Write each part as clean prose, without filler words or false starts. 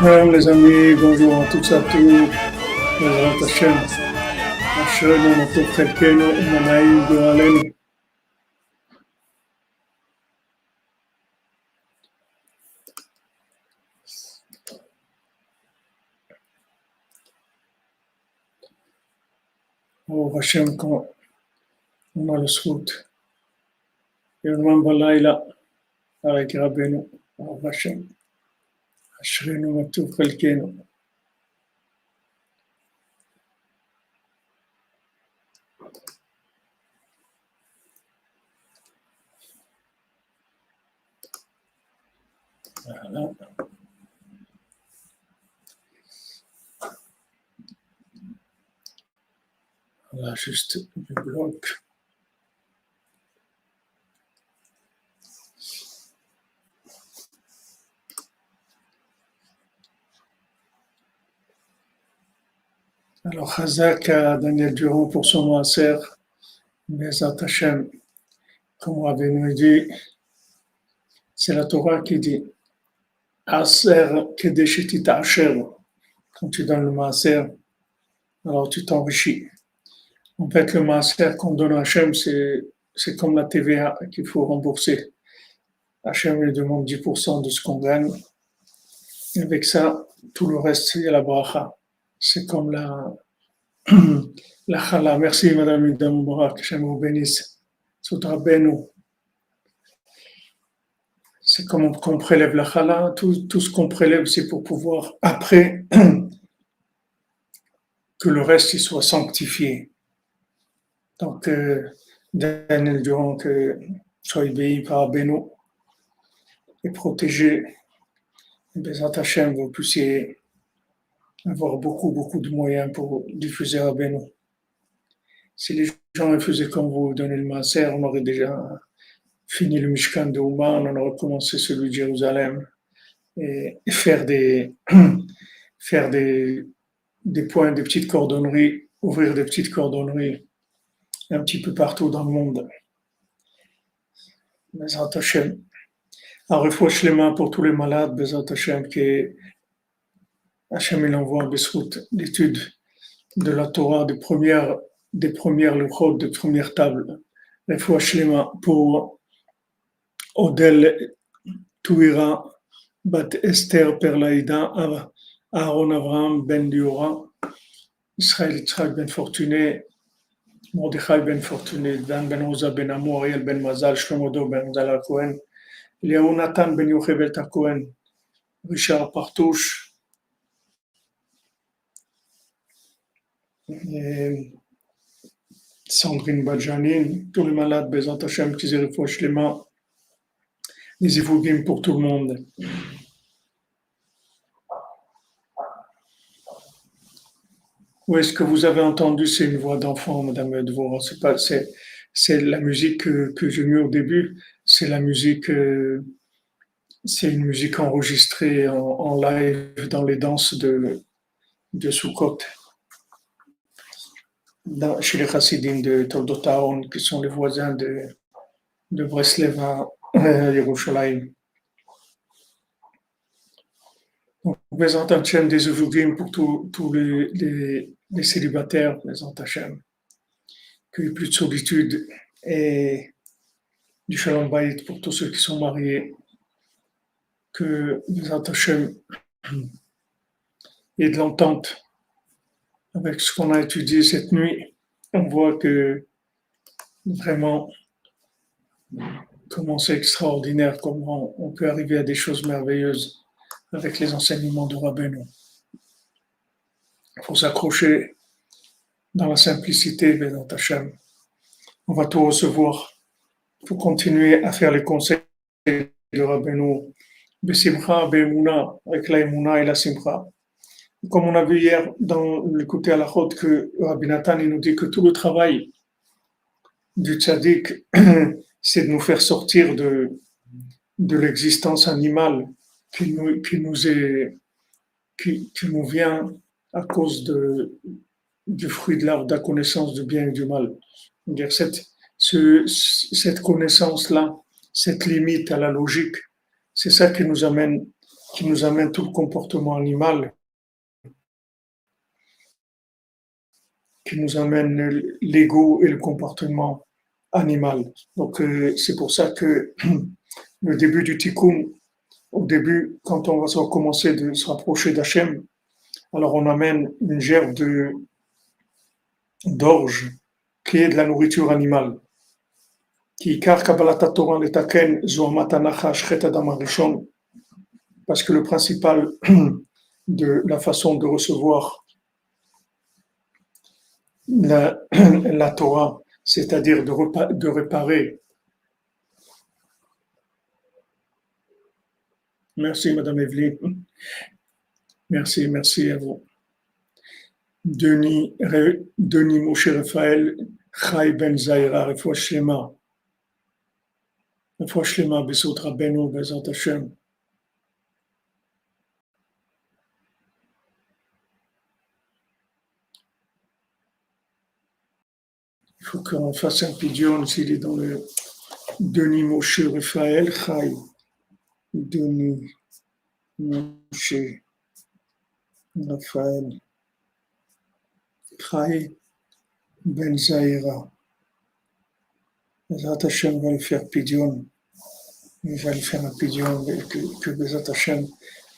Shalom les amis, bonjour à tous et à tous. Bezrat Hashem, Ashrenu Matov Chelkenu Umanaim Goralenu. Baruch Hashem, quand on a le soute, Yom Balayla avec Rabbeinu, Baruch Hashem, Ashrenu Matov Chelkenu. Voilà. Voilà, juste du bloc. Alors, Chazak à Daniel Durand pour son Maaser, Bezrat Hashem, comme Rabbeinu dit, c'est la Torah qui dit Aser Kedeshit Asher. Quand tu donnes le Maaser, alors tu t'enrichis. En fait, le Maaser qu'on donne à Hachem, c'est comme la TVA qu'il faut rembourser. Hachem lui demande 10% de ce qu'on gagne. Et avec ça, tout le reste, il y a la bracha. C'est comme la chala. Merci, Madame Ida Moubarak, que Hachem vous bénisse. Soudra Benu. C'est comme qu'on prélève la chala. Tout ce qu'on prélève, c'est pour pouvoir, après, que le reste il soit sanctifié. Donc, Daniel Durand, que soit béni par Benu et protégé. Bezrat Hashem, vous puissiez avoir beaucoup de moyens pour diffuser à Benu. Si les gens faisaient comme vous, donner le Maaser, on aurait déjà fini le Mishkan de Ouman, on aurait commencé celui de Jérusalem et faire des points, des petites cordonneries, ouvrir des petites cordonneries un petit peu partout dans le monde. Bezrat Hashem. Un refouach les mains pour tous les malades, Bezrat Hashem, que Hashem il envoie l'étude de la Torah des premières luchot, des premières tables. Refouach les mains pour Odel Touira, Bat Esther Perlaïda, Aaron Abraham Ben Diora, Israël Yitzhak Ben Fortuné, Mordechai Ben Fortuné, Dan Ben Rosa Ben Amor, Ariel Ben Mazal, Shlomodo Ben Zala Cohen, Léon Nathan Ben Yochebel Cohen, Richard Partouche, Sandrine Badjanine, tous les malades, Bezrat Hashem, qui se refouachent les mains, les évoquins pour tout le monde. Où est-ce que vous avez entendu? C'est une voix d'enfant, Madame Dvora. C'est la musique que j'ai mis au début. C'est la musique, c'est une musique enregistrée en live dans les danses de Sukkot, chez les Chassidim de Toldot Aaron, qui sont les voisins de Breslev à Yerushalayim. Donc, Bezrat Hashem, des Uvugim pour tous les célibataires, Bezrat Hashem, qu'il n'y ait plus de solitude, et du Shalom Bayit pour tous ceux qui sont mariés, que Bezrat Hashem, et de l'entente. Avec ce qu'on a étudié cette nuit, on voit que vraiment, comment c'est extraordinaire, comment on peut arriver à des choses merveilleuses avec les enseignements de Rabbeinu. Il faut s'accrocher dans la simplicité, Bézat Hachem. On va tout recevoir. Il faut continuer à faire les conseils de Rabbeinu. Besimcha, Be'emuna, avec la Emuna et la Simcha. Comme on a vu hier dans le côté halachot que Rabbi Nathan il nous dit que tout le travail du tzaddik, c'est de nous faire sortir de l'existence animale qui nous vient à cause du fruit de l'arbre de la connaissance du bien et du mal. Cette connaissance-là, cette limite à la logique, c'est ça qui nous amène tout le comportement animal, qui nous amène l'ego et le comportement animal. Donc, c'est pour ça que le début du tikkun, au début, quand on va commencer de se rapprocher d'Hachem, alors on amène une gerbe d'orge qui est de la nourriture animale. Parce que le principal de la façon de recevoir la Torah, c'est-à-dire de réparer. Merci, Madame Evelyne. Merci à vous. Denis Moshe Raphaël, Chai Ben Zaira, Refoua Shlema. Refoua Shlema, Besot Rabbeinu, Bezat Hashem. Il faut qu'on fasse un pidion s'il est dans le Denis Moshe Raphaël, Chai. Denis Moshe Raphaël, Chai Ben Zaira. Bezat Hashem va lui faire pidion. Il va lui faire un pidion que Bezat Hashem,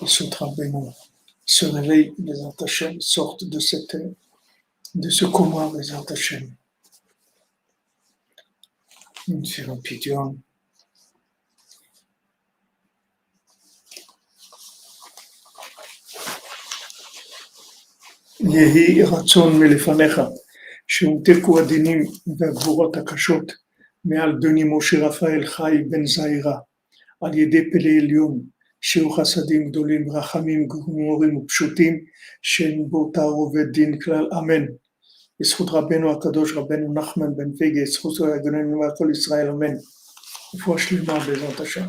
Besot Rabbeinu, se réveille, Bezat Hashem, sorte de ce coma, Bezat Hashem. Il fait un pidion. יהי רצון מלפניך, שהומתקו הדינים והגבורות הקשות מעל דוני משה רפאל חי בן זעירה, על ידי פלא עליון, שהוא חסדים גדולים, רחמים גמורים ופשוטים, שאין בו תערובת דין כלל, אמן. בזכות רבנו הקדוש, רבנו נחמן בן פגה, זכות הגוננו והכל ישראל, אמן. רפואה שלמה בעזרת השם.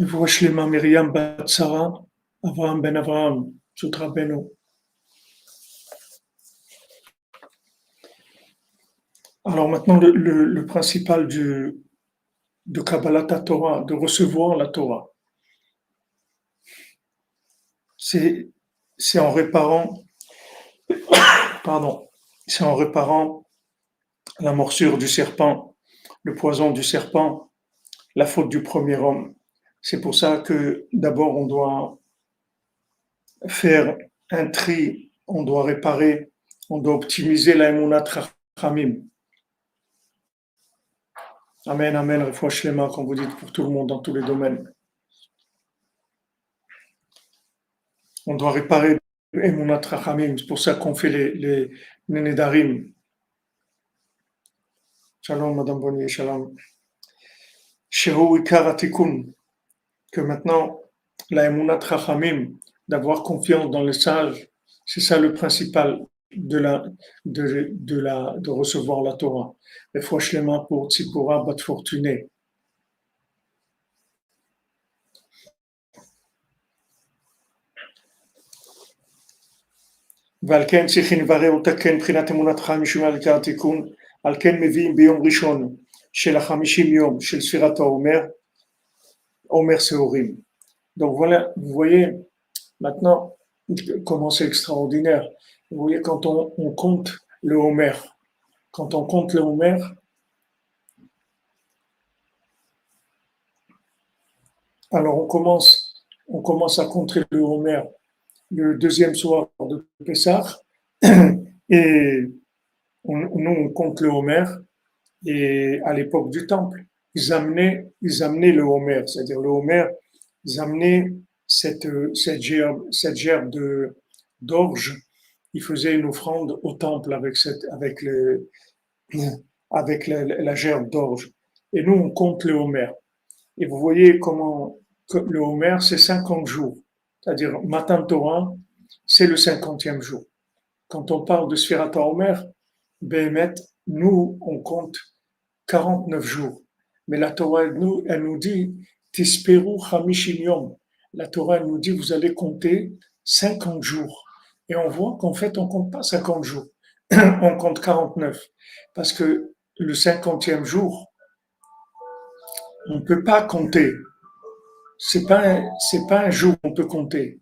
רפואה שלמה מרים בת שרה, אברהם בן אברהם, זכות רבנו. Alors maintenant, le principal de Kabbalat Torah, de recevoir la Torah, c'est en réparant, c'est en réparant la morsure du serpent, le poison du serpent, la faute du premier homme. C'est pour ça que d'abord on doit faire un tri, on doit réparer, on doit optimiser la Emunat Chachamim. Amen, amen, Refoua Shlema, comme vous dites, pour tout le monde, dans tous les domaines. On doit réparer Emunat Chachamim, c'est pour ça qu'on fait les Nedarim. Shalom, Madame Bonnier, shalom. Shehu Ikar Atikun, que maintenant, la Emunat Chachamim, d'avoir confiance dans les sages, c'est ça le principal de recevoir la Torah. Refoua Shlema pour Tzipora Bat Fortuné. ועל כן צריכים לברר ולתקן מבחינת אמונת חיים משום עיקר התיקון, על כן מביאים ביום ראשון של 50 יום של ספירת העומר, עומר שעורים. Donc voilà, vous voyez maintenant comment c'est extraordinaire. Vous voyez quand on compte le Homer, quand on compte le Homer, Alors on commence à compter le Homer le deuxième soir de Pessah et nous on compte le Homer et à l'époque du temple, ils amenaient le Homer, c'est-à-dire le Homer, ils amenaient cette gerbe d'orge, ils faisaient une offrande au temple avec la gerbe d'orge. Et nous, on compte le Homer. Et vous voyez comment le Homer, c'est 50 jours. C'est-à-dire, Matan Torah, c'est le 50e jour. Quand on parle de Sphirata Homer, Behemet, nous, on compte 49 jours. Mais la Torah, elle nous dit, Tisperu Hamishim Yom. La Torah, elle nous dit, vous allez compter 50 jours. Et on voit qu'en fait, on ne compte pas 50 jours. On compte 49. Parce que le 50e jour, on ne peut pas compter. C'est pas un jour qu'on peut compter.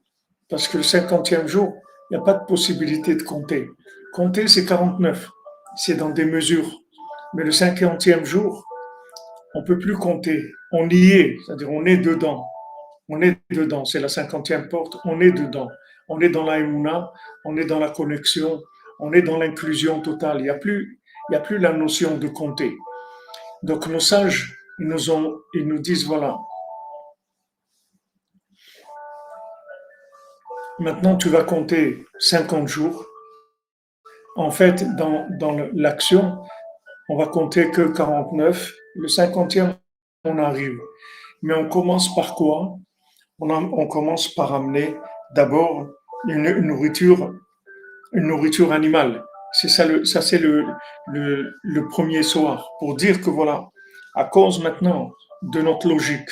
Parce que le 50e jour, il n'y a pas de possibilité de compter. Compter, c'est 49. C'est dans des mesures. Mais le 50e jour, on ne peut plus compter. On y est, c'est-à-dire on est dedans. On est dedans. C'est la 50e porte. On est dedans. On est dans la Emouna, on est dans la connexion, on est dans l'inclusion totale. Il y a plus la notion de compter. Donc nos sages, ils nous disent voilà, maintenant tu vas compter 50 jours. En fait, dans l'action, on va compter que 49. Le 50e, on arrive. Mais on commence par quoi? On commence par amener d'abord une nourriture animale. C'est ça, ça c'est le premier soir, pour dire que voilà, à cause maintenant de notre logique,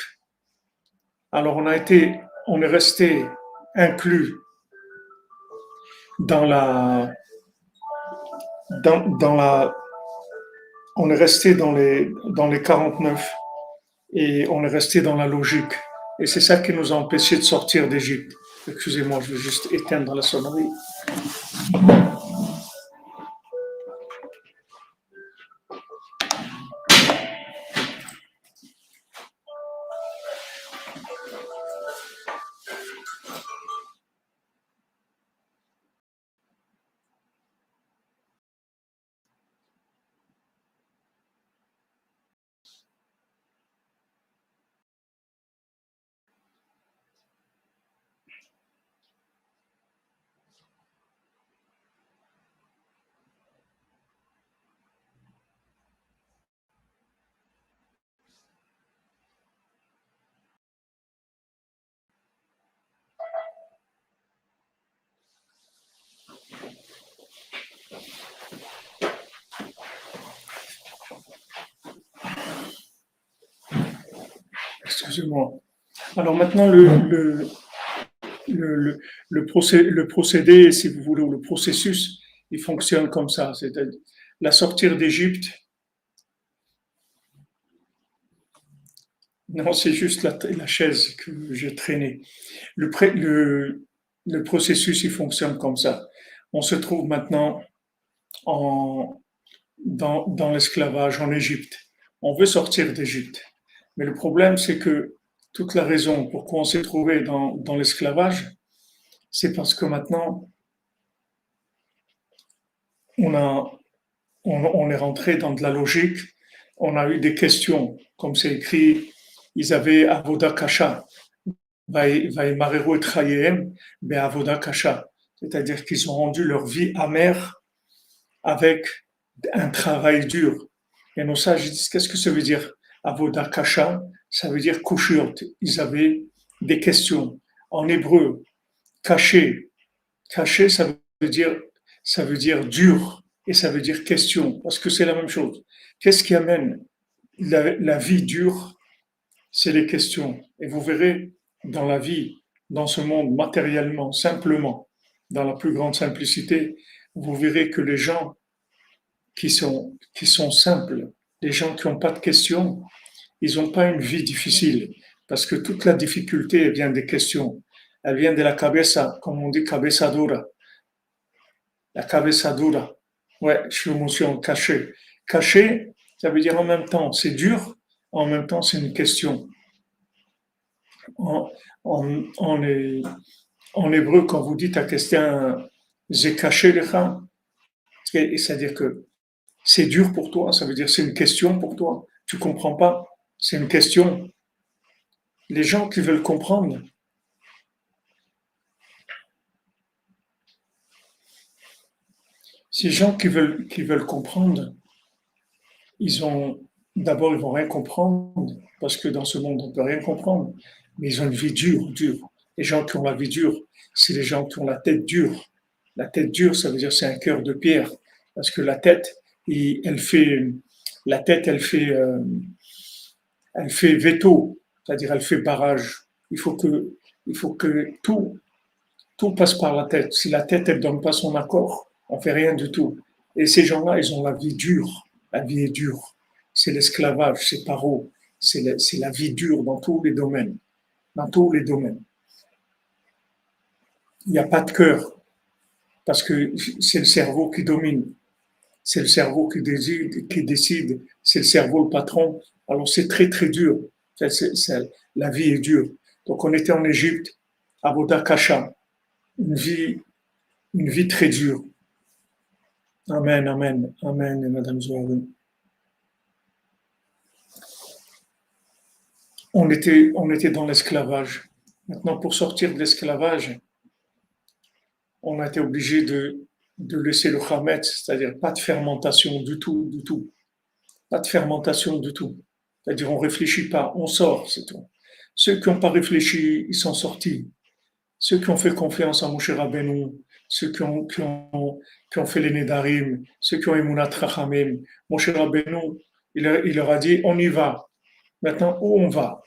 alors on est resté inclus dans dans la, on est resté dans les 49 et on est resté dans la logique. Et c'est ça qui nous a empêchés de sortir d'Égypte. Excusez-moi, je vais juste éteindre la sonnerie. Excusez-moi. Alors maintenant, le, le procédé, si vous voulez, ou le processus, il fonctionne comme ça. C'est-à-dire, la sortir d'Égypte, non, c'est juste la chaise que j'ai traînée. Le, le processus, il fonctionne comme ça. On se trouve maintenant en, dans l'esclavage en Égypte. On veut sortir d'Égypte. Mais le problème, c'est que toute la raison pourquoi on s'est trouvé dans l'esclavage, c'est parce que maintenant, on a, on est rentré dans de la logique, on a eu des questions, comme c'est écrit, ils avaient Avoda Kasha, Vaimareru et Chayem, Avoda Kasha, c'est-à-dire qu'ils ont rendu leur vie amère avec un travail dur. Et nos sages disent, qu'est-ce que ça veut dire Avoda Kasha? Ça veut dire kushurt. Ils avaient des questions. En hébreu, caché. Caché, ça veut dire dur et ça veut dire question, parce que c'est la même chose. Qu'est-ce qui amène la vie dure? C'est les questions. Et vous verrez dans la vie, dans ce monde, matériellement, simplement, dans la plus grande simplicité, vous verrez que les gens qui sont simples, les gens qui n'ont pas de questions, ils n'ont pas une vie difficile, parce que toute la difficulté elle vient des questions. Elle vient de la cabeza, comme on dit, cabeza dura. La cabeza dura. Ouais, je suis émotion caché. Caché, ça veut dire en même temps, c'est dur, en même temps, c'est une question. En, en hébreu, quand vous dites à quelqu'un, j'ai caché les chats, c'est-à-dire que c'est dur pour toi, ça veut dire c'est une question pour toi. Tu comprends pas, c'est une question. Les gens qui veulent comprendre, ces gens qui veulent comprendre, ils ont, d'abord, ils vont rien comprendre, parce que dans ce monde, on peut rien comprendre, mais ils ont une vie dure, dure. Les gens qui ont la vie dure, c'est les gens qui ont la tête dure. La tête dure, ça veut dire c'est un cœur de pierre, parce que la tête, elle fait, la tête, elle fait veto, c'est-à-dire elle fait barrage. Il faut que tout passe par la tête. Si la tête, elle donne pas son accord, on fait rien du tout. Et ces gens-là, ils ont la vie dure. La vie est dure. C'est l'esclavage, c'est paro. C'est la vie dure dans tous les domaines. Dans tous les domaines. Il n'y a pas de cœur, parce que c'est le cerveau qui domine. C'est le cerveau qui décide. C'est le cerveau le patron. Alors c'est très, très dur. La vie est dure. Donc on était en Égypte, à Bodakasha, une vie, une vie très dure. Amen, amen, amen, Madame Zouaoui. On était dans l'esclavage. Maintenant, pour sortir de l'esclavage, on a été obligé de laisser le chametz, c'est-à-dire pas de fermentation du tout, du tout. Pas de fermentation du tout. C'est-à-dire on réfléchit pas, on sort, c'est tout. Ceux qui n'ont pas réfléchi, ils sont sortis. Ceux qui ont fait confiance à Moshe Rabbeinu, ceux qui ont fait les Nedarim, ceux qui ont Emunat Rachamim, Moshe Rabbeinu, il leur a dit, on y va. Maintenant, où on va?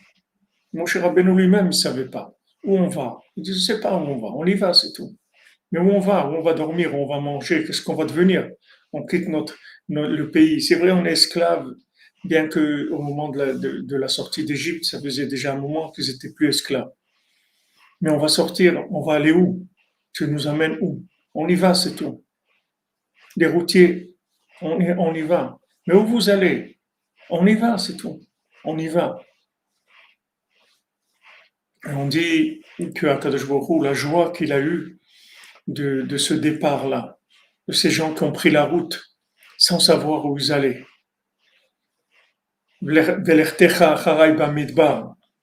Moshe Rabbeinu lui-même, il ne savait pas. Où on va? Il dit, je ne sais pas où on va, on y va, c'est tout. Mais où on va? Où on va dormir? Où on va manger? Qu'est-ce qu'on va devenir? On quitte le pays. C'est vrai, on est esclave, bien que au moment de la sortie d'Égypte, ça faisait déjà un moment qu'ils étaient plus esclaves. Mais on va sortir, on va aller où? Tu nous amènes où? On y va, c'est tout. Les routiers, on y va. Mais où vous allez? On y va, c'est tout. On y va. Et on dit que Akadosh Baruch Hu, la joie qu'il a eue de ce départ-là, de ces gens qui ont pris la route sans savoir où ils allaient.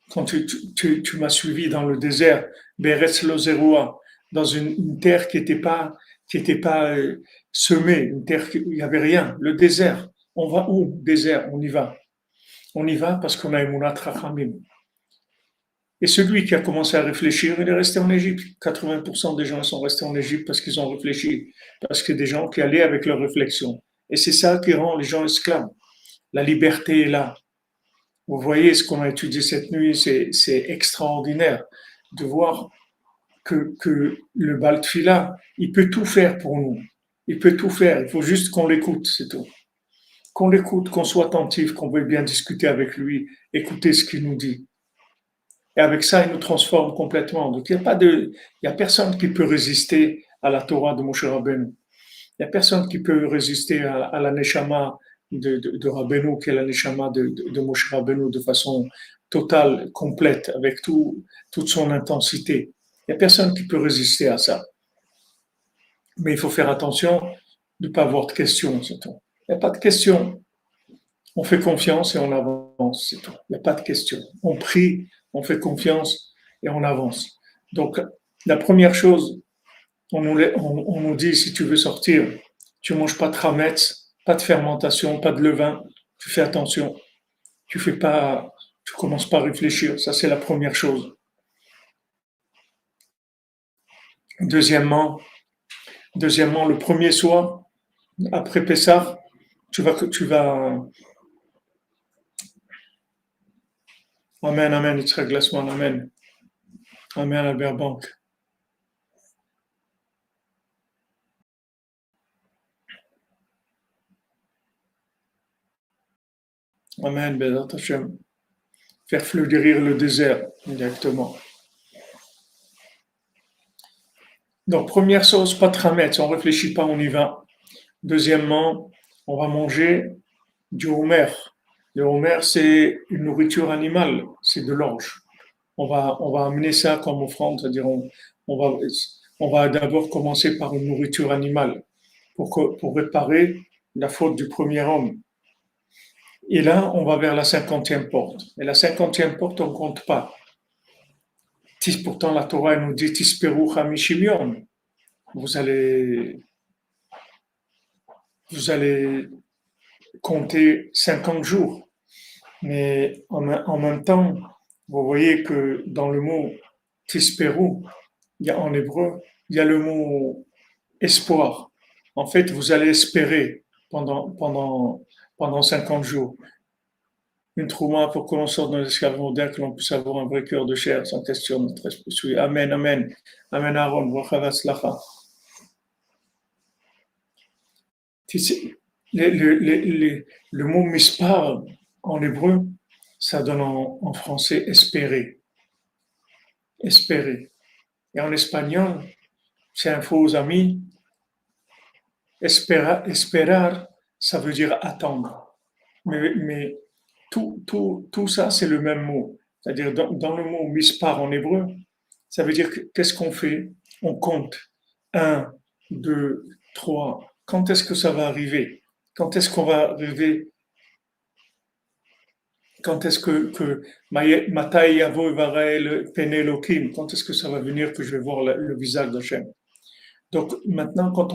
Quand tu m'as suivi dans le désert, Beretz Lozeroua, dans une terre qui était pas semée, une terre où il n'y avait rien, le désert. On va où? Désert, on y va. On y va parce qu'on a Emunat Rachamim. Et celui qui a commencé à réfléchir, il est resté en Égypte. 80% des gens sont restés en Égypte parce qu'ils ont réfléchi, parce que des gens qui allaient avec leur réflexion. Et c'est ça qui rend les gens esclaves. La liberté est là. Vous voyez ce qu'on a étudié cette nuit, c'est extraordinaire de voir que le Baltfila, il peut tout faire pour nous. Il peut tout faire. Il faut juste qu'on l'écoute, c'est tout. Qu'on l'écoute, qu'on soit attentif, qu'on veuille bien discuter avec lui, écouter ce qu'il nous dit. Et avec ça, il nous transforme complètement. Donc, il y a personne qui peut résister à la Torah de Moshe Rabbeinu. Il n'y a personne qui peut résister à la Neshama de Rabbeinu, qui est la Neshama de Moshe Rabbeinu de façon totale, complète, avec toute son intensité. Il n'y a personne qui peut résister à ça. Mais il faut faire attention de ne pas avoir de questions, c'est tout. Il n'y a pas de questions. On fait confiance et on avance, c'est tout. Il n'y a pas de questions. On prie, on fait confiance et on avance. Donc, la première chose, on nous dit, si tu veux sortir, tu ne manges pas de chametz, pas de fermentation, pas de levain, tu fais attention. Tu commences pas à réfléchir. Ça, c'est la première chose. Deuxièmement, le premier soir, après Pessah, tu vas, Amen, Amen, Yitzhak Glassman, Amen, Amen, Albert Bank. Amen, Bezat Hashem. Faire fleurir le désert, directement. Donc, première chose, pas de chametz, on ne réfléchit pas, on y va. Deuxièmement, on va manger du homer. Le homer, c'est une nourriture animale, c'est de l'orge. on va amener ça comme offrande, c'est-à-dire on va, on va d'abord commencer par une nourriture animale pour réparer la faute du premier homme. Et là, on va vers la cinquantième porte. Et la cinquantième porte, on ne compte pas. Pourtant, la Torah nous dit Tisperu Hamishim Yom. Vous allez, vous allez compter 50 jours. Mais en même temps, vous voyez que dans le mot Tisperu, en hébreu, il y a le mot espoir. En fait, vous allez espérer pendant 50 jours. Une trouma pour que l'on sorte de l'esclavage moderne, que l'on puisse avoir un vrai cœur de chair, sans question, notre esprit. Amen, amen. Amen, Aaron. Le mot mispar en hébreu, ça donne en français espérer. Espérer. Et en espagnol, c'est un faux ami. Esperar, ça veut dire attendre. Mais tout ça, c'est le même mot. C'est-à-dire, dans le mot mispar en hébreu, ça veut dire qu'est-ce qu'on fait? On compte. Un, deux, trois. Quand est-ce que ça va arriver? Quand est-ce qu'on va arriver? Quand est-ce que Matai Yavo Varel Penelokim, quand est-ce que ça va venir que je vais voir le visage d'Hachem? Donc maintenant, quand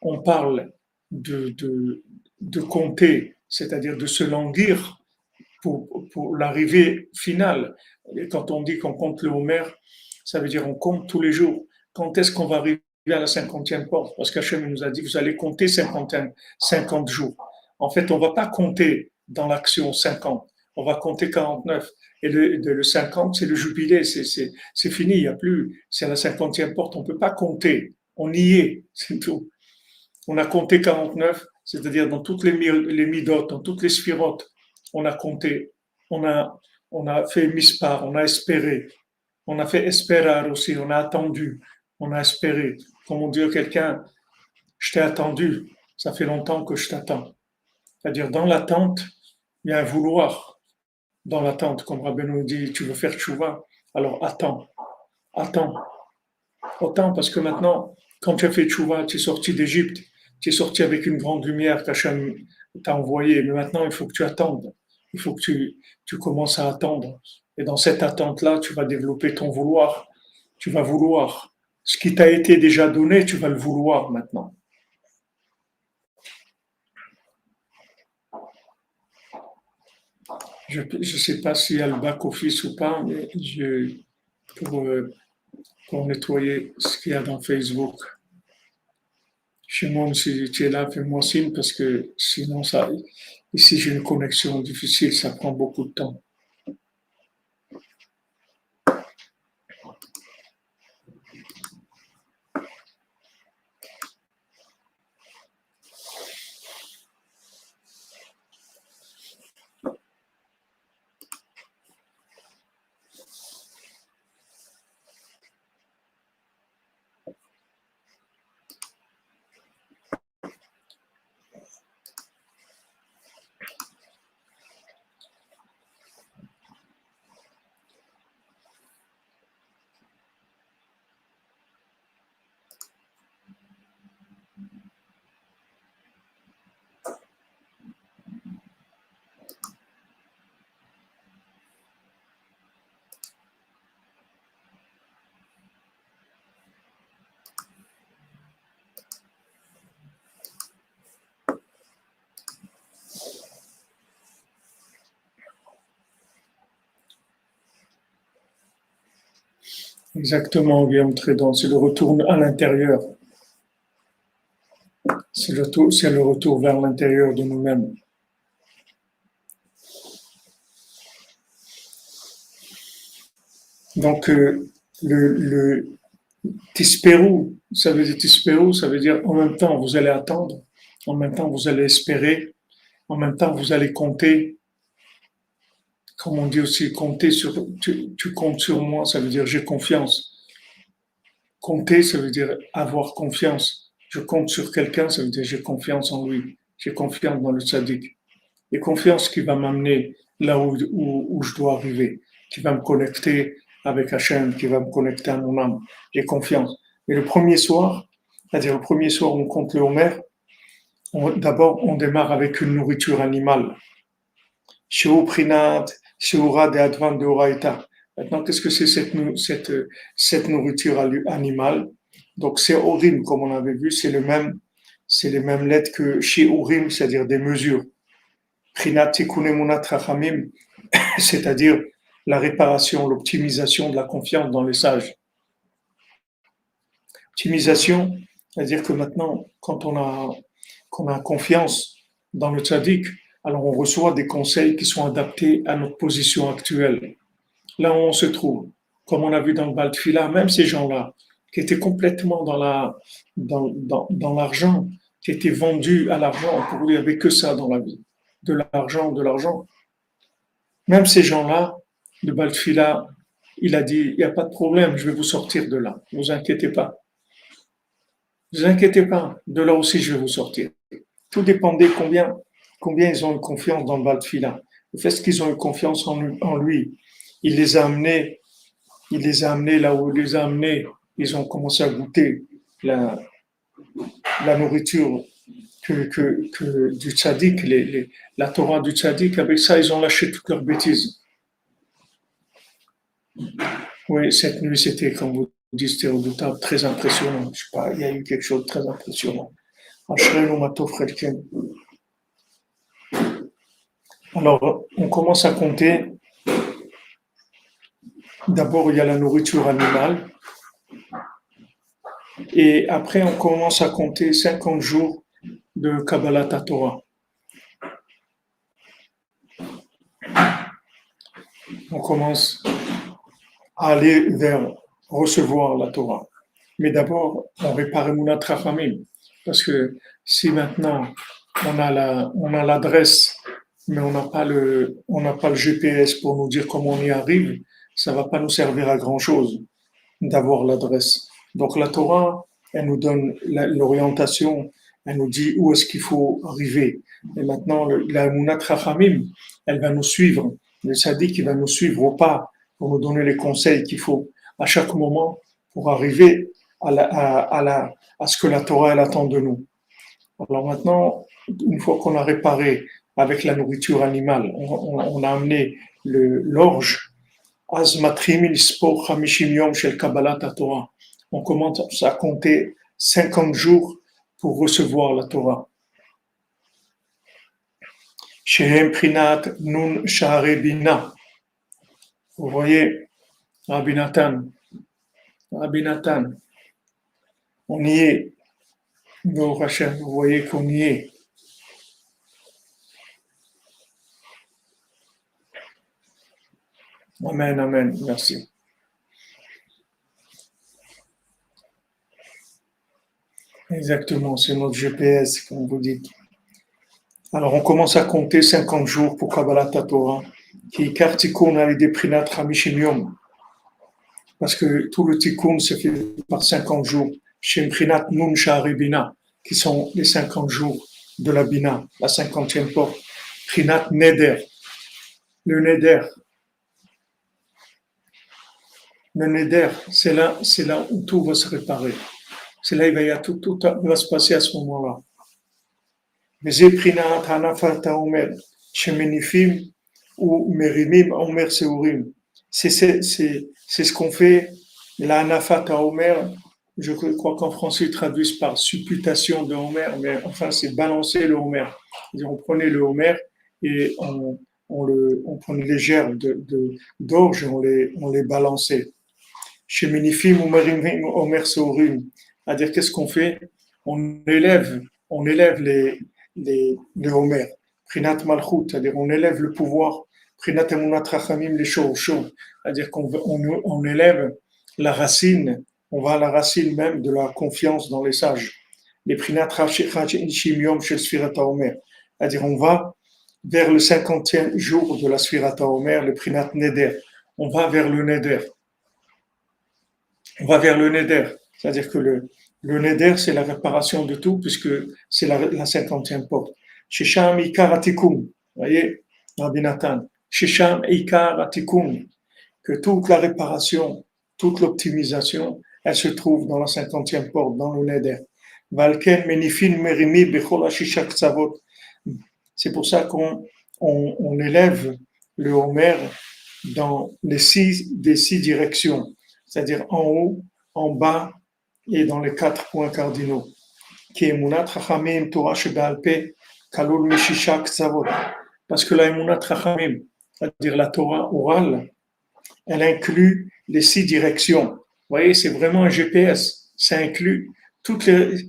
on parle de compter, c'est-à-dire de se languir pour l'arrivée finale, et quand on dit qu'on compte le Homer, ça veut dire on compte tous les jours. Quand est-ce qu'on va arriver à la cinquantième porte? Parce qu'Hachem nous a dit, vous allez compter 50 jours. En fait, on ne va pas compter dans l'action 50, on va compter 49. Et le 50, c'est le jubilé, c'est fini, il n'y a plus, c'est la cinquantième porte, on ne peut pas compter, on y est, c'est tout. On a compté 49, c'est-à-dire dans toutes les midotes, dans toutes les sphirotes, on a compté, on a fait mispar, on a espéré, on a fait esperar aussi, on a attendu, on a espéré. Comme on dit à quelqu'un, je t'ai attendu, ça fait longtemps que je t'attends. C'est-à-dire dans l'attente, il y a un vouloir. Dans l'attente, comme Rabbi nous dit, tu veux faire tchouva, alors attends, attends, attends, parce que maintenant, quand tu as fait tchouva, tu es sorti d'Égypte, tu es sorti avec une grande lumière qu'Hachem t'a envoyée, mais maintenant il faut que tu attendes, il faut que tu commences à attendre. Et dans cette attente-là, tu vas développer ton vouloir, tu vas vouloir. Ce qui t'a été déjà donné, tu vas le vouloir maintenant. Je ne sais pas s'il y a le back-office ou pas, mais pour nettoyer ce qu'il y a dans Facebook. Shimon, si tu es là, fais-moi signe parce que sinon, ici j'ai une connexion difficile, ça prend beaucoup de temps. Exactement, Guillaume Trédon, c'est le retour à l'intérieur. C'est le retour vers l'intérieur de nous-mêmes. Donc, le Tispérou, ça veut dire Tispérou, ça veut dire en même temps vous allez attendre, en même temps vous allez espérer, en même temps vous allez compter. Comme on dit aussi, compter sur, tu comptes sur moi, ça veut dire j'ai confiance. Compter, ça veut dire avoir confiance. Je compte sur quelqu'un, ça veut dire j'ai confiance en lui, j'ai confiance dans le tzaddik. Et confiance qui va m'amener là où je dois arriver, qui va me connecter avec Hachem, qui va me connecter à mon âme. J'ai confiance. Mais le premier soir, c'est-à-dire le premier soir, on compte le Homer. D'abord, on démarre avec une nourriture animale. Sheu Prinat, Sheura de Advan de Oraita. Maintenant, qu'est-ce que c'est cette nourriture animale? Donc, c'est Orim, comme on avait vu, c'est les mêmes lettres que chez Urim, c'est-à-dire des mesures. Prinat Tikkun Emunat Chachamim, c'est-à-dire la réparation, l'optimisation de la confiance dans les sages. Optimisation, c'est-à-dire que maintenant, quand on a confiance dans le tzaddik, alors on reçoit des conseils qui sont adaptés à notre position actuelle. Là où on se trouve, comme on a vu dans le Baal Tefila, même ces gens-là, qui étaient complètement dans l'argent, qui étaient vendus à l'argent, pour eux, il n'y avait que ça dans la vie. De l'argent, de l'argent. Même ces gens-là, le Baal Tefila, il a dit, il n'y a pas de problème, je vais vous sortir de là. Ne vous inquiétez pas. Ne vous inquiétez pas, de là aussi je vais vous sortir. Tout dépendait combien ils ont eu confiance dans le Baal Tefila. Le fait qu'ils ont eu confiance en lui, il les a amenés là où il les a amenés. Ils ont commencé à goûter la nourriture du tzaddik, la Torah du tzaddik. Avec ça, ils ont lâché toutes leurs bêtises. Oui, cette nuit, c'était, comme vous dites, c'était redoutable, très impressionnant. Je sais pas, il y a eu quelque chose de très impressionnant. Alors, on commence à compter. D'abord, il y a la nourriture animale. Et après, on commence à compter 50 jours de Kabbalat Torah. On commence à aller vers recevoir la Torah. Mais d'abord, on répare Emunat Chachamim. Parce que si maintenant on a l'adresse, mais on n'a pas le GPS pour nous dire comment on y arrive, ça ne va pas nous servir à grand chose d'avoir l'adresse. Donc la Torah, elle nous donne l'orientation, elle nous dit où est-ce qu'il faut arriver. Et maintenant, la Emunat Chachamim, elle va nous suivre. Le Sadiq, il va nous suivre au pas pour nous donner les conseils qu'il faut à chaque moment pour arriver à ce que la Torah elle attend de nous. Alors maintenant, une fois qu'on a réparé avec la nourriture animale, on a amené l'orge, on commence à compter 50 jours pour recevoir la Torah. Shehem Prinat Nun Sha'are Bina. Vous voyez, Rabbi Nathan, on y est. Baruch Hashem, vous voyez qu'on y est. Amen, amen, merci. Exactement, c'est notre GPS, comme vous dites. Alors, on commence à compter 50 jours pour Kabbalat Torah, qui est tikkun avec des prinat Hamishim Yom. Parce que tout le tikkun se fait par 50 jours. Chez Prinat Nun Sha'are Bina, qui sont les 50 jours de la Bina, la 50e porte. Prinat Neder. Le Neder. Le Neder, c'est là où tout va se réparer. C'est là où tout va se passer à ce moment-là. וזה בחינת הנפת האומר, שמניפים ומרימים האומר שעורים. C'est ce qu'on fait, la nafat haomer, je crois qu'en français ils traduisent par supputation de Homer, mais enfin c'est balancer le Homer. On prenait le Homer et on prenait les gerbes d'orge et on les balançait. Chez Minifim ou Merimim Homer Seorim, c'est-à-dire qu'est-ce qu'on fait? On élève les Homer, Prinat Malchut, c'est-à-dire on élève le pouvoir, Prinat Emunat Rachamim les Shor, c'est-à-dire qu'on élève la racine, on va à la racine même de la confiance dans les sages. Les Prinat Rachim Yom Shel Sfirat HaOmer, c'est-à-dire on va vers le 50e jour de la Sfirat HaOmer, le Prinat Neder, on va vers le Neder. On va vers le Neder, c'est-à-dire que le Neder, c'est la réparation de tout, puisque c'est la 50e porte. Shesham Ikar Atikum, vous voyez, Rabbi Nathan. Shesham Ikar Atikum. que toute la réparation, toute l'optimisation, elle se trouve dans la 50e porte, dans le Neder. C'est pour ça qu'on élève le Homer dans des six directions, c'est-à-dire en haut, en bas et dans les 4 points cardinaux. Qui est Emunat Chachamim, Torah Shebe'al Peh, Kalul Mishisha Ktsavot. Parce que la Emunat Chachamim, c'est-à-dire la Torah orale, elle inclut les 6 directions. Vous voyez, c'est vraiment un GPS. Ça inclut toutes les,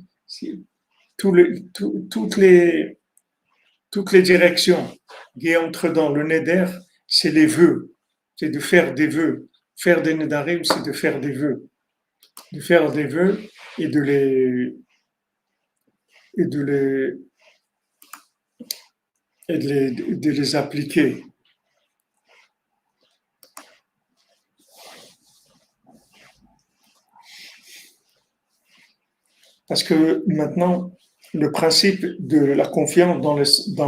toutes les directions qui entrent dans le Neder, c'est les vœux. C'est de faire des vœux. Faire des Nedarim, c'est de faire des vœux. De faire des vœux et de les de les appliquer. Parce que maintenant, le principe de la confiance dans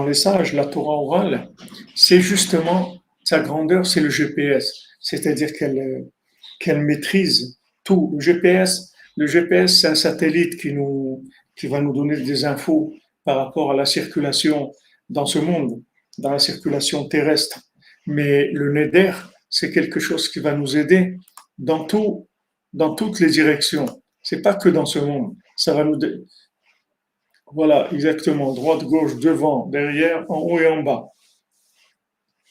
les sages, la Torah orale, c'est justement sa grandeur, c'est le GPS. C'est-à-dire qu'elle maîtrise tout. Le GPS, c'est un satellite qui va nous donner des infos par rapport à la circulation dans ce monde, dans la circulation terrestre. Mais le Neder, c'est quelque chose qui va nous aider dans dans toutes les directions. C'est pas que dans ce monde. Ça va nous, voilà, exactement, droite, gauche, devant, derrière, en haut et en bas.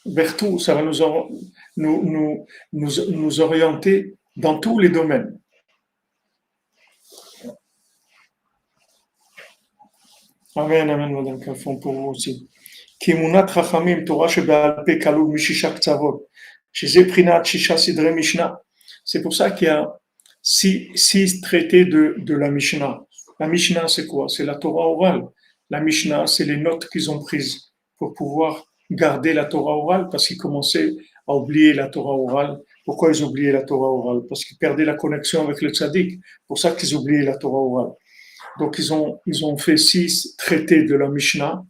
Vers tout, ça va nous orienter dans tous les domaines. Amen, amen, madame Kafon, pour vous aussi. Kimunat Chachamim, Torah Shebe'al Peh Kalul Mishisha Ktsavot. Chez Prinat Shisha Sidre Mishnah. C'est pour ça qu'il y a six traités de la Mishnah. La Mishnah, c'est quoi? C'est la Torah orale. La Mishnah, c'est les notes qu'ils ont prises pour pouvoir garder la Torah orale parce qu'ils commençaient à oublier la Torah orale. Pourquoi ils oubliaient la Torah orale? Parce qu'ils perdaient la connexion avec le tzaddik. Pour ça qu'ils oubliaient la Torah orale. Donc ils ont fait 6 traités de la Mishnah.